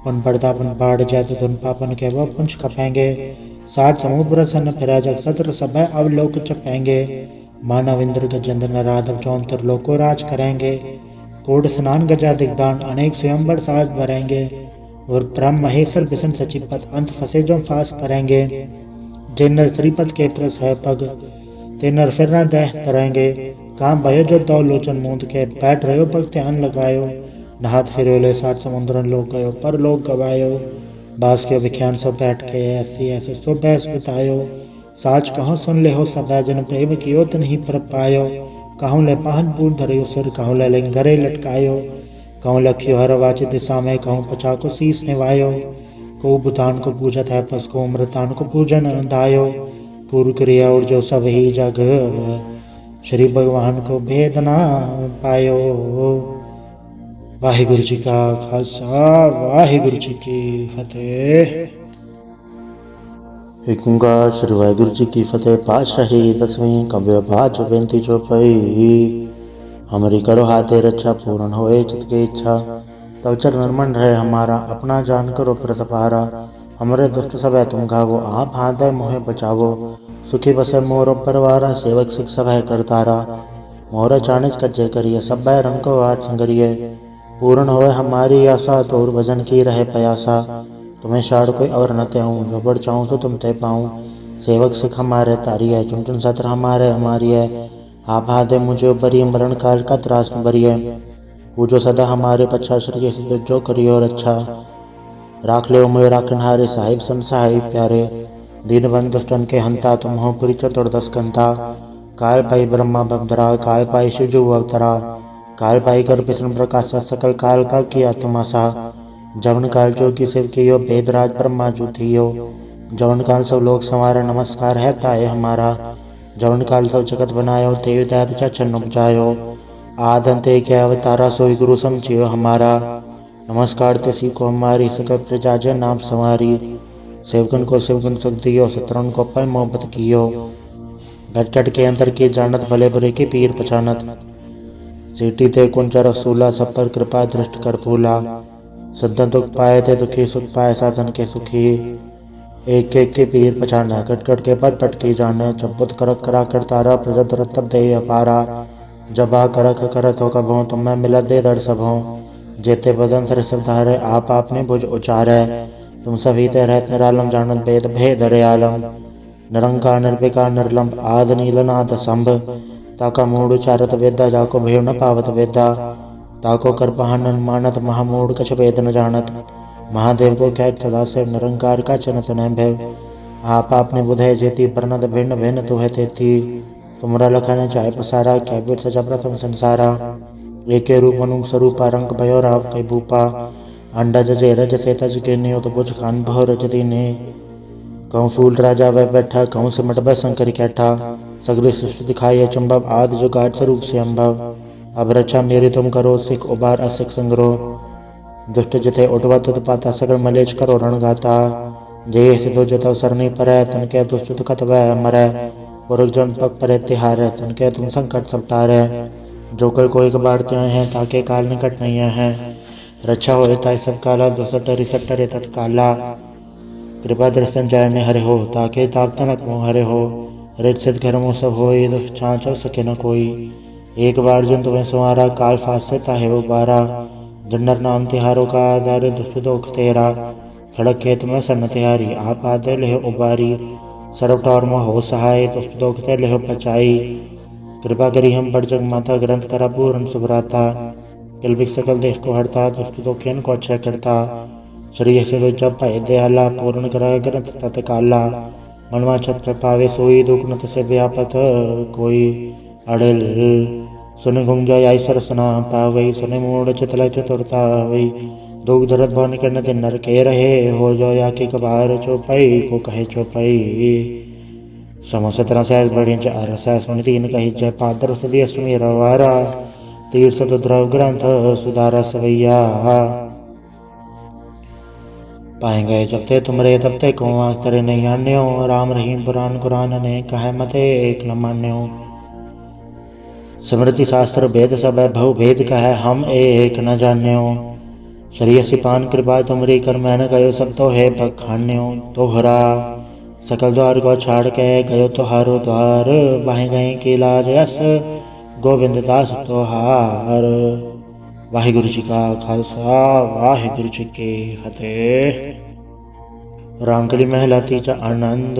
पुन पड़ता पुन पाड़ जाए तो धुन पापन के वह पुंछ खपेंगे 60 समुद्र सन फिरा जग सत्र सब अवलोक चपेंगे मानव इंद्र गजेंद्र नराधव 74 लोक को राज करेंगे कोड स्नान गजा दिग्दान अनेक स्वयंवर साज भरेंगे और ब्रह्म महेश्वर विष्णु सचिपत अंत फंसे जो फास करेंगे जिनर श्रीपद के प्रस है पग तेनर फिर न दह करेंगे काम भयो जो दो लोचन मूंद के बैठ रहे पग ध्यान लगायो नहात फिर 60 समुद्रन लोग गयो पर लोग गवायो बास के विख्यान सो बैठ के ऐसी ऐसे सो बैस बितायो साच कहो सुन ले हो सब जन प्रेम कियो त नहीं पर पायो कहूँ ले पाहन पूर धरियो सिर कहूँ ले लिंगरे लटकायो कहूँ लखियो हर वाच दिशा में कहूँ पचा को शीस निवायो को बुतान को पूजत है पस को अमृतान को पूजन अंधायो कुर क्रिया और जो सब ही जग श्री भगवान को भेद ना पायो। वाहिगुरु जी का खालसा वाहिगुरु जी की फतेह। एक ओंकार श्री वाहिगुरु जी की फतेह। पातशाही दसवीं कव्य भाज बेनती चौपाई। हमारी करो हाथे रक्षा, पूर्ण होए चित की इच्छा। तब चरण मन रहे हमारा, अपना जान करो प्रतपारा। हमरे दुष्ट सब है तुम घावो, आप हाथ मोहे बचावो। सुखी बसे मोर परवारा, सेवक सिख सब है करतारा। मोर चाणिज कज्जे करिए, सब रंग को आठ संगरिए। पूर्ण होए हमारी आशा, तोर भजन की रहे प्रयासा। तुम्हें शाड़ कोई और न त्याऊँ, जो बढ़ चाहूँ तो तुम ते पाऊँ। सेवक सिख हमारे तारी है, चुन चुन सत्र हमारे हमारी है। आप हाथ मुझे उपरी, मरण काल का त्रास न बरिए। पूजो सदा हमारे पच्छा, श्री जो करियो रक्षा। राख ले मोय राखनहारे, साहिब सन साहिब प्यारे। दीन बंधु दुष्टन के हंता, तुम हो पुरी चतुर्दश कंता। काल पाई ब्रह्मा बंधरा, काल पाई शिव जो अवतरा। काल पाई कर विष्णु प्रकाश, सकल काल का किया तमाशा। जवन काल जो की शिव कियो, वेदराज ब्रह्मा जो थियो। जवन काल सब लोग संवारे, नमस्कार है ताए हमारा। जवन काल सब जगत बनायो, तेव दैत चरण उपजायो। आद अंते क्या अवतारा, सोई गुरु समझियो हमारा। नमस्कार तिसी को हमारी, सकल प्रजा जय नाम संवारी। सेवकन को शिवगुण सुख दियो, शत्रुन को पल मोहब्बत कियो। घट घट के अंतर की जानत, भले बुरे की पीर पहचानत। सीटी ते कुंचा रसूला, सब पर कृपा दृष्ट कर फूला। संतन दुख पाए थे दुखी, सुख पाए साधन के सुखी। एक एक के पीर पहचाना, कट कट के पट पट की जाने। चबुत करक करा कर तारा, प्रजत रतब दे अपारा। जब आ करक करत हो कभों, तुम मैं मिला दे दर सबों। जेते बदन सर सब धारे, आप आपने भुज उचारे। तुम सभी ते रहत निरालम, जानत भेद भेद आलम। निरंकार निर्विकार निर्लंब, आद नील नाद संभ। ताका मूड उचारत वेदा, जाको भेव न पावत वेदा। ताको कर पहानन मानत, महामूड कछ वेद न जानत। महादेव को क्या सदा से, निरंकार का चनत न भय। आप आपने बुधे जेती, परनद भिन्न भिन्न तुहे तेती। तुमरा लखन चाहे पसारा, क्या बीर सजा प्रथम संसारा। एके रूप अनुप स्वरूपा, रंग भयो राव कई भूपा। अंडा जजे रज से तज के नियो, तो बुझ खान भव रज दीने। कहूँ फूल राजा वह बैठा, कहूँ सिमट वह शंकर कैठा। सगरी सृष्टि दिखाई अचंभव, आदि जो गाठ स्वरूप से अम्भव। अब रक्षा मेरी तुम करो, सिख उबार असिख संग्रह। दुष्ट जिथे उठवा तुत पाता, सगर मलेच करो रण गाता। जय सिद्धो जतव सरनी परै, तन के दुष्ट दुखत वह मरै। पुरख जन पग परे तिहारै, तन के तुम संकट सब टारै। जो कल कोई कबाड़ते हैं, ताके काल निकट नहीं है। रक्षा हो ताय सब काला, दुसट डरी सट डरे तत्काला। कृपा दर्शन जाय में हरे हो, ताके ताप तनक मोह हरे हो। रित सिद्ध घर मोह सब होई, दुष्ट छाँच सके न कोई। एक बार जिन तुम्हें संवारा, काल फास से ताहे वो बारा। जन्नर नाम तिहारों का आधार, दुष्ट दोख तेरा। खड़क खेत में सन तिहारी, आप आते लेह उबारी। सर्व टौर में हो सहाय, दुष्ट दोख ते लेह बचाई। कृपा करी हम पर जग माता, ग्रंथ करा पूर्ण सुभराता। किलबिक सकल देश को हरता, दुष्ट दोखियन को अक्षय करता। श्री से तो जब पाए दयाला, पूर्ण करा ग्रंथ तत्काला। मनवा छत्र पावे सोई, दुख नत से व्यापत कोई। अड़ल सुन घुम जाय ऐश्वर सना पावई, सुने मूड चितल चतुरता वही। दुख दरद भवन के नति नर के रहे, हो जो या के कबार चौपाई को कहे चौपाई। सम 17 सहस बढ़ी चार, सहस सुन 3 कही जय पादर सुधी अष्टमी रवारा। तीर्थ द्रव ग्रंथ सुधारा सवैया। पाए गए जब ते तुमरे, तब ते को आँख तरे नहीं आन्यो। राम रहीम पुराण कुरान ने, कहे मते एक न मान्यो। स्मृति शास्त्र भेद सब भव भेद कहे, हम एक न जान्यो। श्री सिपान कृपा तुमरी, कर मैंने गयो सब तो है बखान्यो। तोहरा सकल द्वार को छाड़ के, गयो तोहारो द्वार। बाहे गए की लाज यस, गोविंद दास तोहार। वाहिगुरु जी का खालसा, वाहिगुरु जी की फतेह। रामकली महला तीजा आनंद।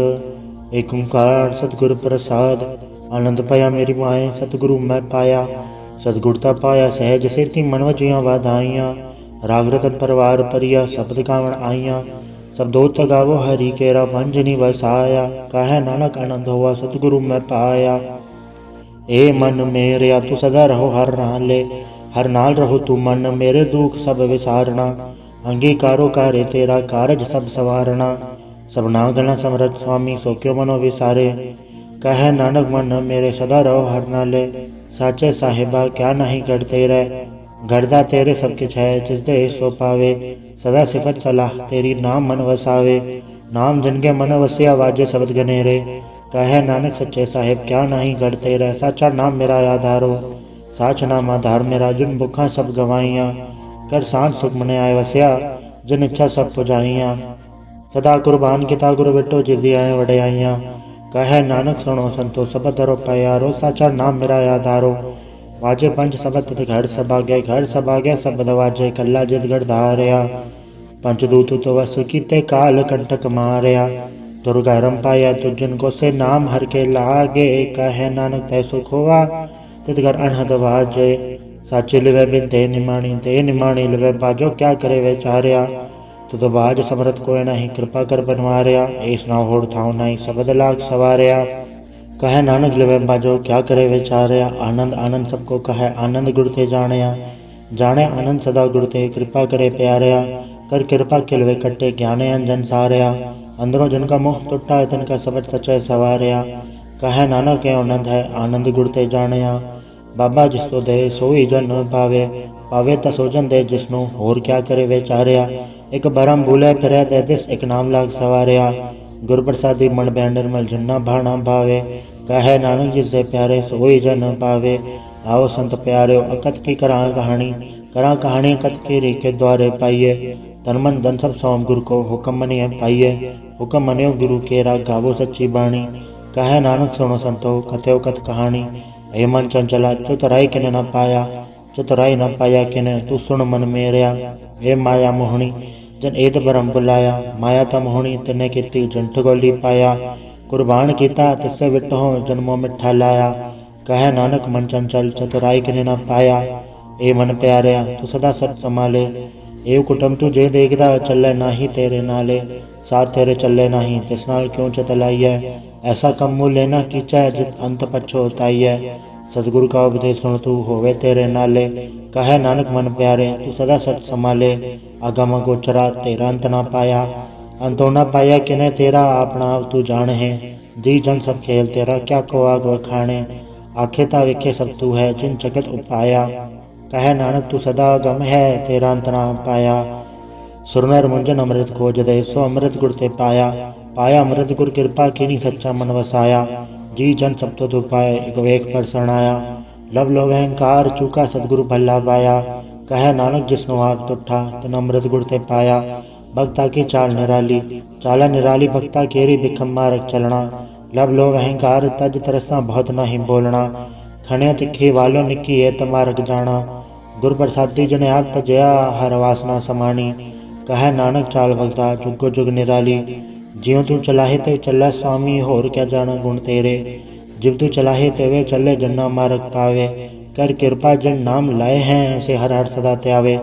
एक ओंकार सतगुरु प्रसाद, आनंद पाया मेरी माए, सतगुरु मैं पाया। सतगुरता पाया सहज सेती, मन वजियाँ वाधाइयाँ। राग रतन परवार परिया, शब्द गावण आइयाँ। सब दोत गावो हरि केरा, मंजनी वसाया। कहे नानक आनंद हुआ, सतगुरु मैं पाया। ए मन मेरे तू सदा रहो हर नाले, हर नाल रहो तू मन मेरे, दुख सब विसारना। अंगीकारो कार्य तेरा, कारज सब सवारना। सब नागना समरथ स्वामी, सो क्यों मनो विसारे। कहे नानक मन मेरे सदा रहो हर नाले। साचे साहिबा क्या नहीं गढ़ तेरे, गढ़दा तेरे सब किछ है, जिस दे सो पावे। सदा सिफत सलाह तेरी, नाम मन वसावे। नाम जिनके मन वसिया, वाजे शब्द गनेरे। कहे नानक सच्चे साहिब क्या नहीं गढ़ तेरे, साचा नाम मेरा आधारो। साच नाम आधार मेरा जिन भुखा सब गवाइयाँ, कर सांत सुख मने आए वसिया जिन इच्छा सब पुजाइयाँ। सदा कुर्बान किता गुरु बिटो जिदी आए वड़ियाइयाँ, कहे नानक सुनो संतो सब धरो प्यारो, साचा नाम मेरा आधारो। वाजे पंच सबत घर सभागे, घर सभागे सब वाजे, कल्ला जित गढ़ धारिया। पंचदूत तो वस कीते काल कंटक मारिया, दुर्गा रम पाया तो जिनको से नाम हर के लागे, कहे नानक तय सुख हुआ तित घर अनहद वाजे। साचे लिवे बिन ते निमाणी लिवे बाजो, क्या करे वे चारिया। तुद बाज समरत कोय नहीं, कृपा कर बनवारिया, ऐस ना होड़ थाउ नहीं सबद लाग सवारिया। कहे नानक लिवे बाजो, क्या करे वे चारिया। आनंद आनंद सबको कहे, आनंद गुर ते जानिया। जाने आनंद सदा गुर ते, कृपा करे प्यारिया। कर कृपा खिलवे कट्टे, ज्ञाने अंजन सारिया। अंदरों जिनका मुख टुटा, तिनका सबट सचे सवारिया। कहे नानक के आनंद है, आनंद गुर ते जानिया। बाबा जिसको दे सोई जन पावे, पावे ता सोजन दे जिसनु, होर क्या करे वे चारिया। एक बरम भूले फिरे दे दिस, एक नाम लाग सवारिया। गुर प्रसादी मन बैन निर्मल जिन्ना भाना भावे, कहे नानक जिससे प्यारे सोई जन पावे। आओ संत प्यारे अकत की करा कहानी अकत की री के द्वारे पाइये। तन मन धन सब सौंप गुरु को, हुक्म मनिए पाइये। हुक्म मनियो गुरु केरा, गावो सच्ची बाणी। कहे नानक सुनो संतो कथ्यो कथ कहानी। हे मन चंचला चतुराई किने न पाया, चतुराई न पाया किने तू सुन मन मेरिया। हे माया मोहनी जन एत भरम बुलाया, माया ता मोहनी तिने कीती जंठ गोली पाया। कुर्बान कीता तिससे विटहो जन्मों मिठा लाया, कहे नानक मन चंचल चतुराई किने न पाया। ए मन प्यारिया तू सदा सत संभाले, एव कुटुम तू जे देखदा चले नाही तेरे नाले। साथ तेरे चले नहीं तिस नाल क्यों चतलाइय, ऐसा कम मुँह लेना कीचै जित अंत पछोताइय। सतगुरु का उपदेश सुन तू होवे तेरे नाले, कहे नानक मन प्यारे तू सदा सच संभाले। आगम गोचरा तेरा अंत ना पाया, अंतो ना पाया किने तेरा अपना तू जान है। जी जन सब खेल तेरा क्या को आग वखाणे, आखे ता विखे सब तू है जिन जगत उपाया। कहे नानक तू सदा गम है तेरा अंत ना पाया। सुरनर मुंजन अमृत खोज दे सो अमृत गुर ते पाया, पाया अमृत गुर कृपा कीनी सच्चा मन वसाया। जी जन सब तो तू पाए एक वेख पर शरणाया, लब लो अहंकार चूका सतगुरु भला पाया। कहे नानक जिसनो आप तुठा तिन अमृत गुर ते पाया। भक्ता की चाल निराली चाला निराली, भक्ता केरी बिखम मारक चलना। लब लो अहंकार तज तरसा बहुत नहीं बोलना, खण्या तिखी वालो निकी ये तमारक जाना। गुर प्रसादी जने आप तजया हर वासना समानी, कहे नानक चाल भगता जुगो जुग निराली। ज्यों तू चलाहे ते चला स्वामी होर क्या जाना गुण तेरे, जिब तू चलाहे तेवे चले जन्ना मार्ग पावे। कर कृपा जिन नाम लाए हैं से हर हर सदा त्यावे,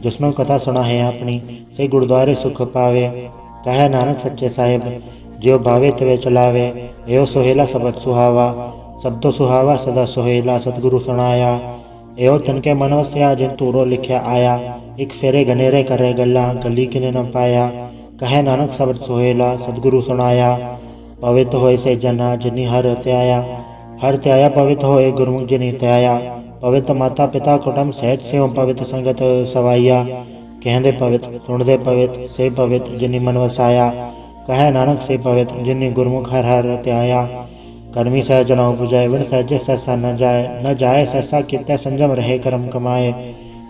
जिसनो कथा सुना है अपनी से गुरुद्वारे सुख पावे। कहे नानक सच्चे साहिब ज्यो भावे तवे चलावे, एहो सोहेला सबक सुहावा। सब तो सुहावा सदा सोहेला सतगुरु सुनाया, एहो तनके मन वस्या जिन तूरो लिखया आया। एक फेरे गनेरे करे गला गली किने न पाया, कहे नानक सबद सोहेला सतगुरु सुनाया। पवित्र होए से जना जिनी हर त्याया, हर त्याया पवित्र होए गुरमुख जिनी त्याया। पवित्र माता पिता कुटुंब सहज से पवित्र संगत सवाइया, कहंदे पवित्र सुनदे पवित्र से पवित्र जिनी मन वसाया। कहे नानक से पवित्र जिनी गुरमुख हर हर त्याया। कर्मी सहज न बुझाए विण सहजे सहसा न जाए सहसा कितने संजम रहे कर्म कमाए।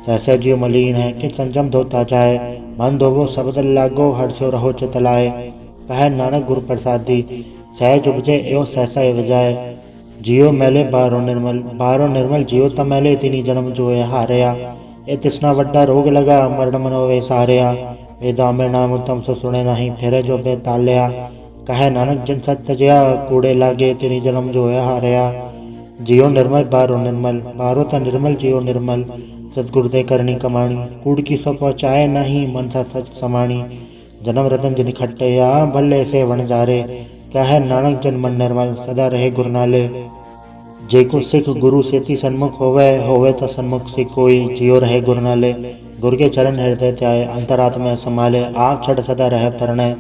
सहसे जीव मलीन है कि संजम धोता जाए, मन धोवो शब्द लागो हर्षो रहो चितलाए। कहे नानक गुरु प्रसादी सहज उपजे एवं सहसा जाए। जियो मैले बारो निर्मल जियो त मैले तिनी जन्म जोए हारिया। ए तिसना वड्डा रोग लगा मरण मनोवे सारिया, वेदा में नाम उत्तम सो सुने नहीं फिरे जो बेतालिया। कहे नानक जिन सत्य जया कूड़े लागे तिनी जन्म जोए हारिया। जियो निर्मल बारो त निर्मल जियो निर्मल, सतगुरु दे करनी कमाणी। कूड़ की सो पहुँचाए नहीं मन सा सच समाणी, जन्म रतन जिन खट्टया भले से वन जारे। कहे नानक जन मन निर्मल सदा रहे गुरु नाले। जेको सिख गुरु सेती सन्मुख होवे तो सन्मुख सिख कोई, जियो रहे गुरु नाले। गुरु के चरण हृदय त्याय अंतरात्मा संभाले, आप छड़ सदा रहे परणे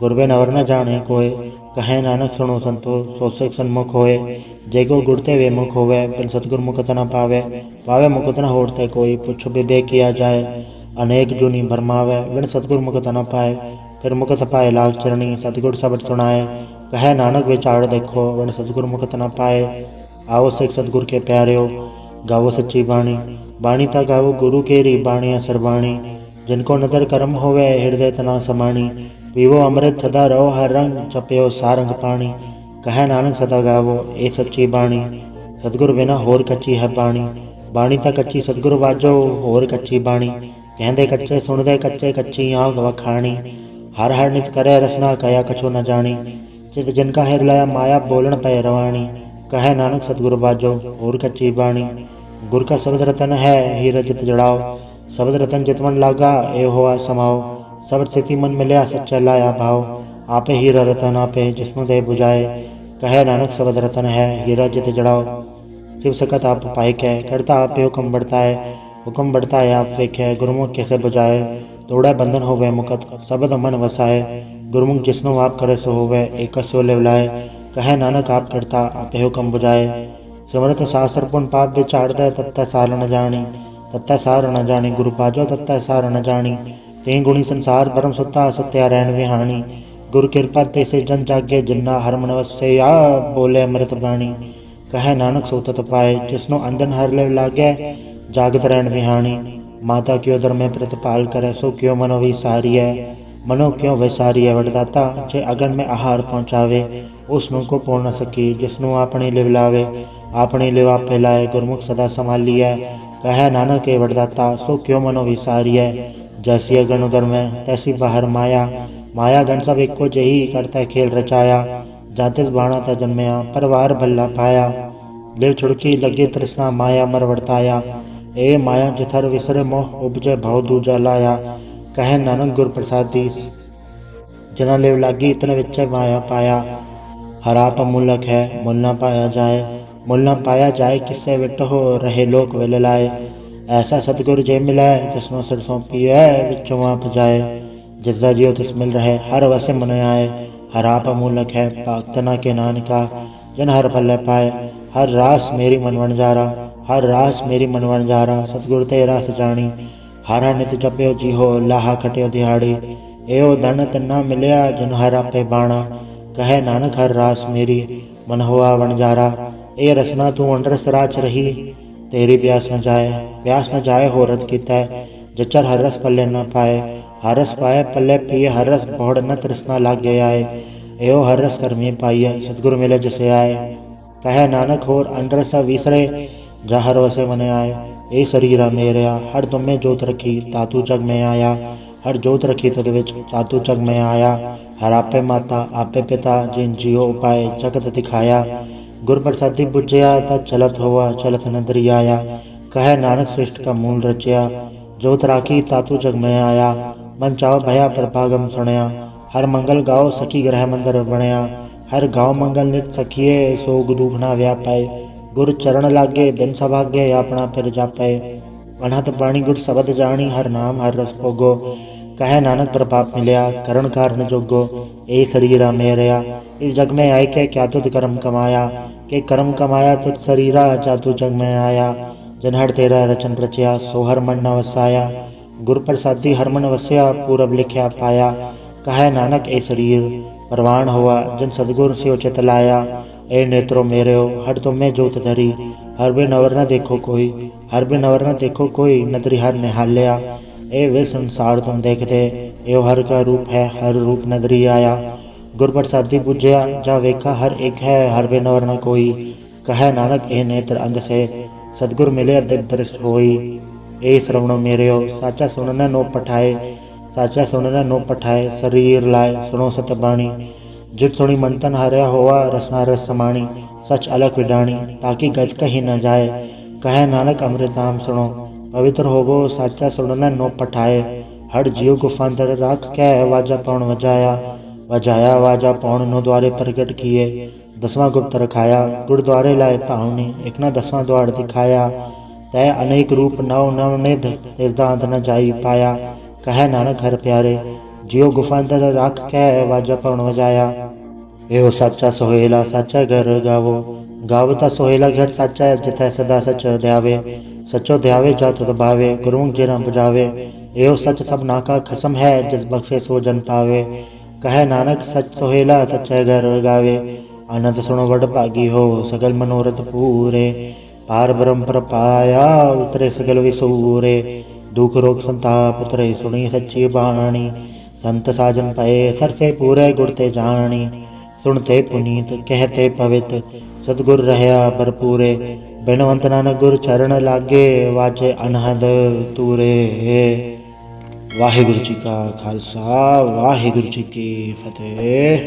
गुरबे नवर न जाने कोय। कहे नानक सुनो संतो सो सिख सन्मुख होए, जेको गुरते वे मुख होवे बिन सतगुर मुकत न पावे मुकत न होड़ते कोई। पुछ विवेक किया जाए अनेक जुनी भरमावे, बिन सतगुर मुकत न पाए फिर मुकत पाए लाग चरणी। सतगुर शब्द सुनाए कहे नानक विचार देखो, बिन सतगुर मुकत न पाए। आओ सिख सतगुर के प्यारे हो गावो सच्ची बाणी। बाणी ता गावो गुरु केरी, बाणी असर बाणी। जिनको नदर कर्म होवे, हृदय तना समाणी। पीवो अमृत सदा रहो हर रंग, जपयो सारंग पाणी। कहे नानक सदा गावो ए सच्ची बाणी। सतगुर बिना होर कच्ची है बाणी। बाणी ता कच्ची सतगुर वाजो, होर कच्ची बाणी। कहते कच्चे सुनदे कच्चे, कच्ची आँख वखाणी। हर हर नित करे रसना, कया कछो न जानी। चित जिनका हिर लाया माया, बोलन पै रवाणी। कहे नानक सतगुर बाजो, होर कच्ची बाणी। गुर का शब्द रतन है, हीरा जित जड़ाओ। शब्द रतन जित मन लागा, ए होआ समाओ। शब्द स्थिति मन मिलया, सच्चा लाया भाव। आपे हीरा रतन आपे, जिसनु दे बुझाए। कहे नानक शब्द रतन है, हीरा जित जड़ाओ। शिव सकत आप पाइक है, करता आपे हुक्म बढ़ता है। हुक्म बढ़ता है आप वेख्य, गुरुमुख कैसे बुझाए। तोड़ा बंधन होवे मुकत, शब्द मन वसाए। गुरुमुख जिसनु आप करे सो होवे, एक सो लिवलाए। कहे नानक आप करता आपे हुक्म बुझाए। सिमरत शास्त्र पुन पाप विचार दे, तत्त सार न जानी। तत्त सार न जानी, गुरु पाजो तत्त सार न जानी। तें गुणी संसार परम सुता, सुत्या रैन विहानी। गुरु कृपा ते से जन जागे, जिन्ना हर मन वसे आ, बोले अमृत बाणी। कहे नानक सो तत पाए, जिसनो अंधन हर ले लागे, जागत रैन विहानी। माता क्यों दर में प्रतिपाल करे, सो क्यों मनो विसारी है। मनो क्यों विसारी है वरदाता, जे अगन में आहार पहुँचावे। उसनु को पूर्ण न सकी, जिसनु अपनी लिव लावे। अपनी लिव आप फैलाए, गुरमुख सदा संभाली है। कहे नानक के वरदाता, सो क्यों मनो विसारी है। जैसी अगन उदर में, तैसी बाहर माया। माया गण सब एको जही, करता खेल रचाया। जातिस बाणा ता जन्मया, परवार भल्ला पाया। लिव छुड़की लगे तृष्णा, माया मर वर्ताया। ए माया जिथर विसर मोह, उपजे भव दूजा लाया। कहे नानक गुर प्रसादी, जना लिव लागी इतने विच माया पाया। हराप मूलक है, मुल न पाया जाए। मुल न पाया जाए, किससे विट हो रहे लोक विल लाए। ऐसा सतगुर जे मिलाए, जिसनो सिर सौंपिए, विचों आप जाए। जिसदा जियो तिस मिल रहे, हर वसे मन आए। हराप मूलक है, पाक्तना के नानका। जन हर फल पाए, हर रास मेरी मन वनजारा। हर रास मेरी मन वनजारा, सतगुर ते रास जानी। हर हर नित जप्यो जी हो, लाहा खटियो दिहाड़ी। एओ धन तन्ना मिलया, जन हर आपे बाणा। कहे नानक हर रास मेरी, मन हुआ वनजारा। ए रसना तू अंडरस राच रही, तेरी प्यास न जाए। प्यास न जाए हो रत कीता, जचर हर रस पल्ले न पाए। हर रस पाए पल्ले पिए, हर रस बहुड़ न तृष्णा लागे आए। एओ हर रस कर्मी पाइए, सतगुर मिले जसे आए। कहे नानक होर अंडरस विसरे, जा हर वसे मन आए। ए शरीरा मेरया, हर तुम में जोत रखी, तातू जग में आया। हर जोत रखी तुद विच, तातू जग में आया। हर आपे माता आपे पिता, जिन जियो उपाय जगत दिखाया। गुर प्रसादी बुझया, तब चलत हुआ चलत नदरी आया। कहे नानक सृष्ट का मूल रचया, जोत राखी तातू जग में आया। मन चाओ भया प्रभागम सुनया, हर मंगल गाओ सखी ग्रह मंदिर बनया। हर गाँव मंगल नित सखिए, सोग दुख ना व्यापय। गुर चरण लागे दिन सभागे, अपना फिर जापय। अनहत बाणी गुर शब्द जानी, हर नाम हर रस भोगो। कहे नानक प्रभाप मिलया, करण कारण जोगो। ए शरीरा मेरया, इस जग में आए के क्या तुझ कर्म कमाया। के कर्म कमाया तुझ शरीरा, जा तू जग में आया। जनहर तेरा रचन रचया, सो हर मन न वसाया। गुर प्रसादी हर मन वसया, पूरब लिखया पाया। कहे नानक ए शरीर परवान हुआ, जिन सदगुर से उचित लाया। ए नेत्रो मेरयो, हर तुम में जोत धरी। हर बिन अवर न देखो कोई, हर बिन अवर न देखो कोई, नदरी हर निहाल्या। ए वे संसार तुम देखते, एव हर का रूप है, हर रूप नदरी आया। गुर प्रसादी बुझया, जा वेखा हर एक है, हर बिन अवर न कोई। कहे नानक ए नेत्र अंध से, सदगुर मिले दिव्य दृष्ट होई। ए श्रवण मेरयो, साचा सुनना नो पठाए। साचा सुनना नो पठाए, शरीर लाए सुनो सत बाणी। जित सुनी मन तन हरया होवा, रसना रस समाणी। सच अलग विडाणी, ताकि गज कहीं न जाए। कहे नानक अमृत नाम सुनो, पवित्र होवो साचा सुनना नो पठाए। हर जीव गुफांतर राख कै, वाजा पौन वजाया। वजाया वाजा पौन नो द्वारे प्रकट किए। 10वां गुप्त रखाया, गुड़ द्वारे लाए पावनी। एक न 10वां द्वार दिखाया, तय अनेक रूप नव नव निध, तीर्थांत न जाई पाया। कहे नानक हर प्यारे, जियो गुफांतर राख कै, वाजा पौन वजाया। एहो साचा सोहेला, साचा घर गावो। गावता सोहेला घर साचा, जिथै सदा सच ध्यावे। सचो ध्यावे जा तुद भावे, गुरुमुख जे न बुझावे। एहो सच सब नाका खसम है, जिस बख्शे सो जन पावे। कहे नानक सच सोहेला, सच्चा घर गावे। आनंद सुनो वड भागी हो, सगल मनोरथ पूरे। पार ब्रह्म प्रपाया उतरे सगल विसूरे। दुख रोग संताप उतरे सुनी सच्ची बाणी। संत साजन पए सरसे पूरे गुड़ते जानी। सुनते पुनीत कहते पवित सतगुर रहया भरपूरे। बिनवंत नानक गुर चरण लागे वाजे अनहद तूरे। वाहिगुरु जी का खालसा वाहिगुरु जी की फतेह।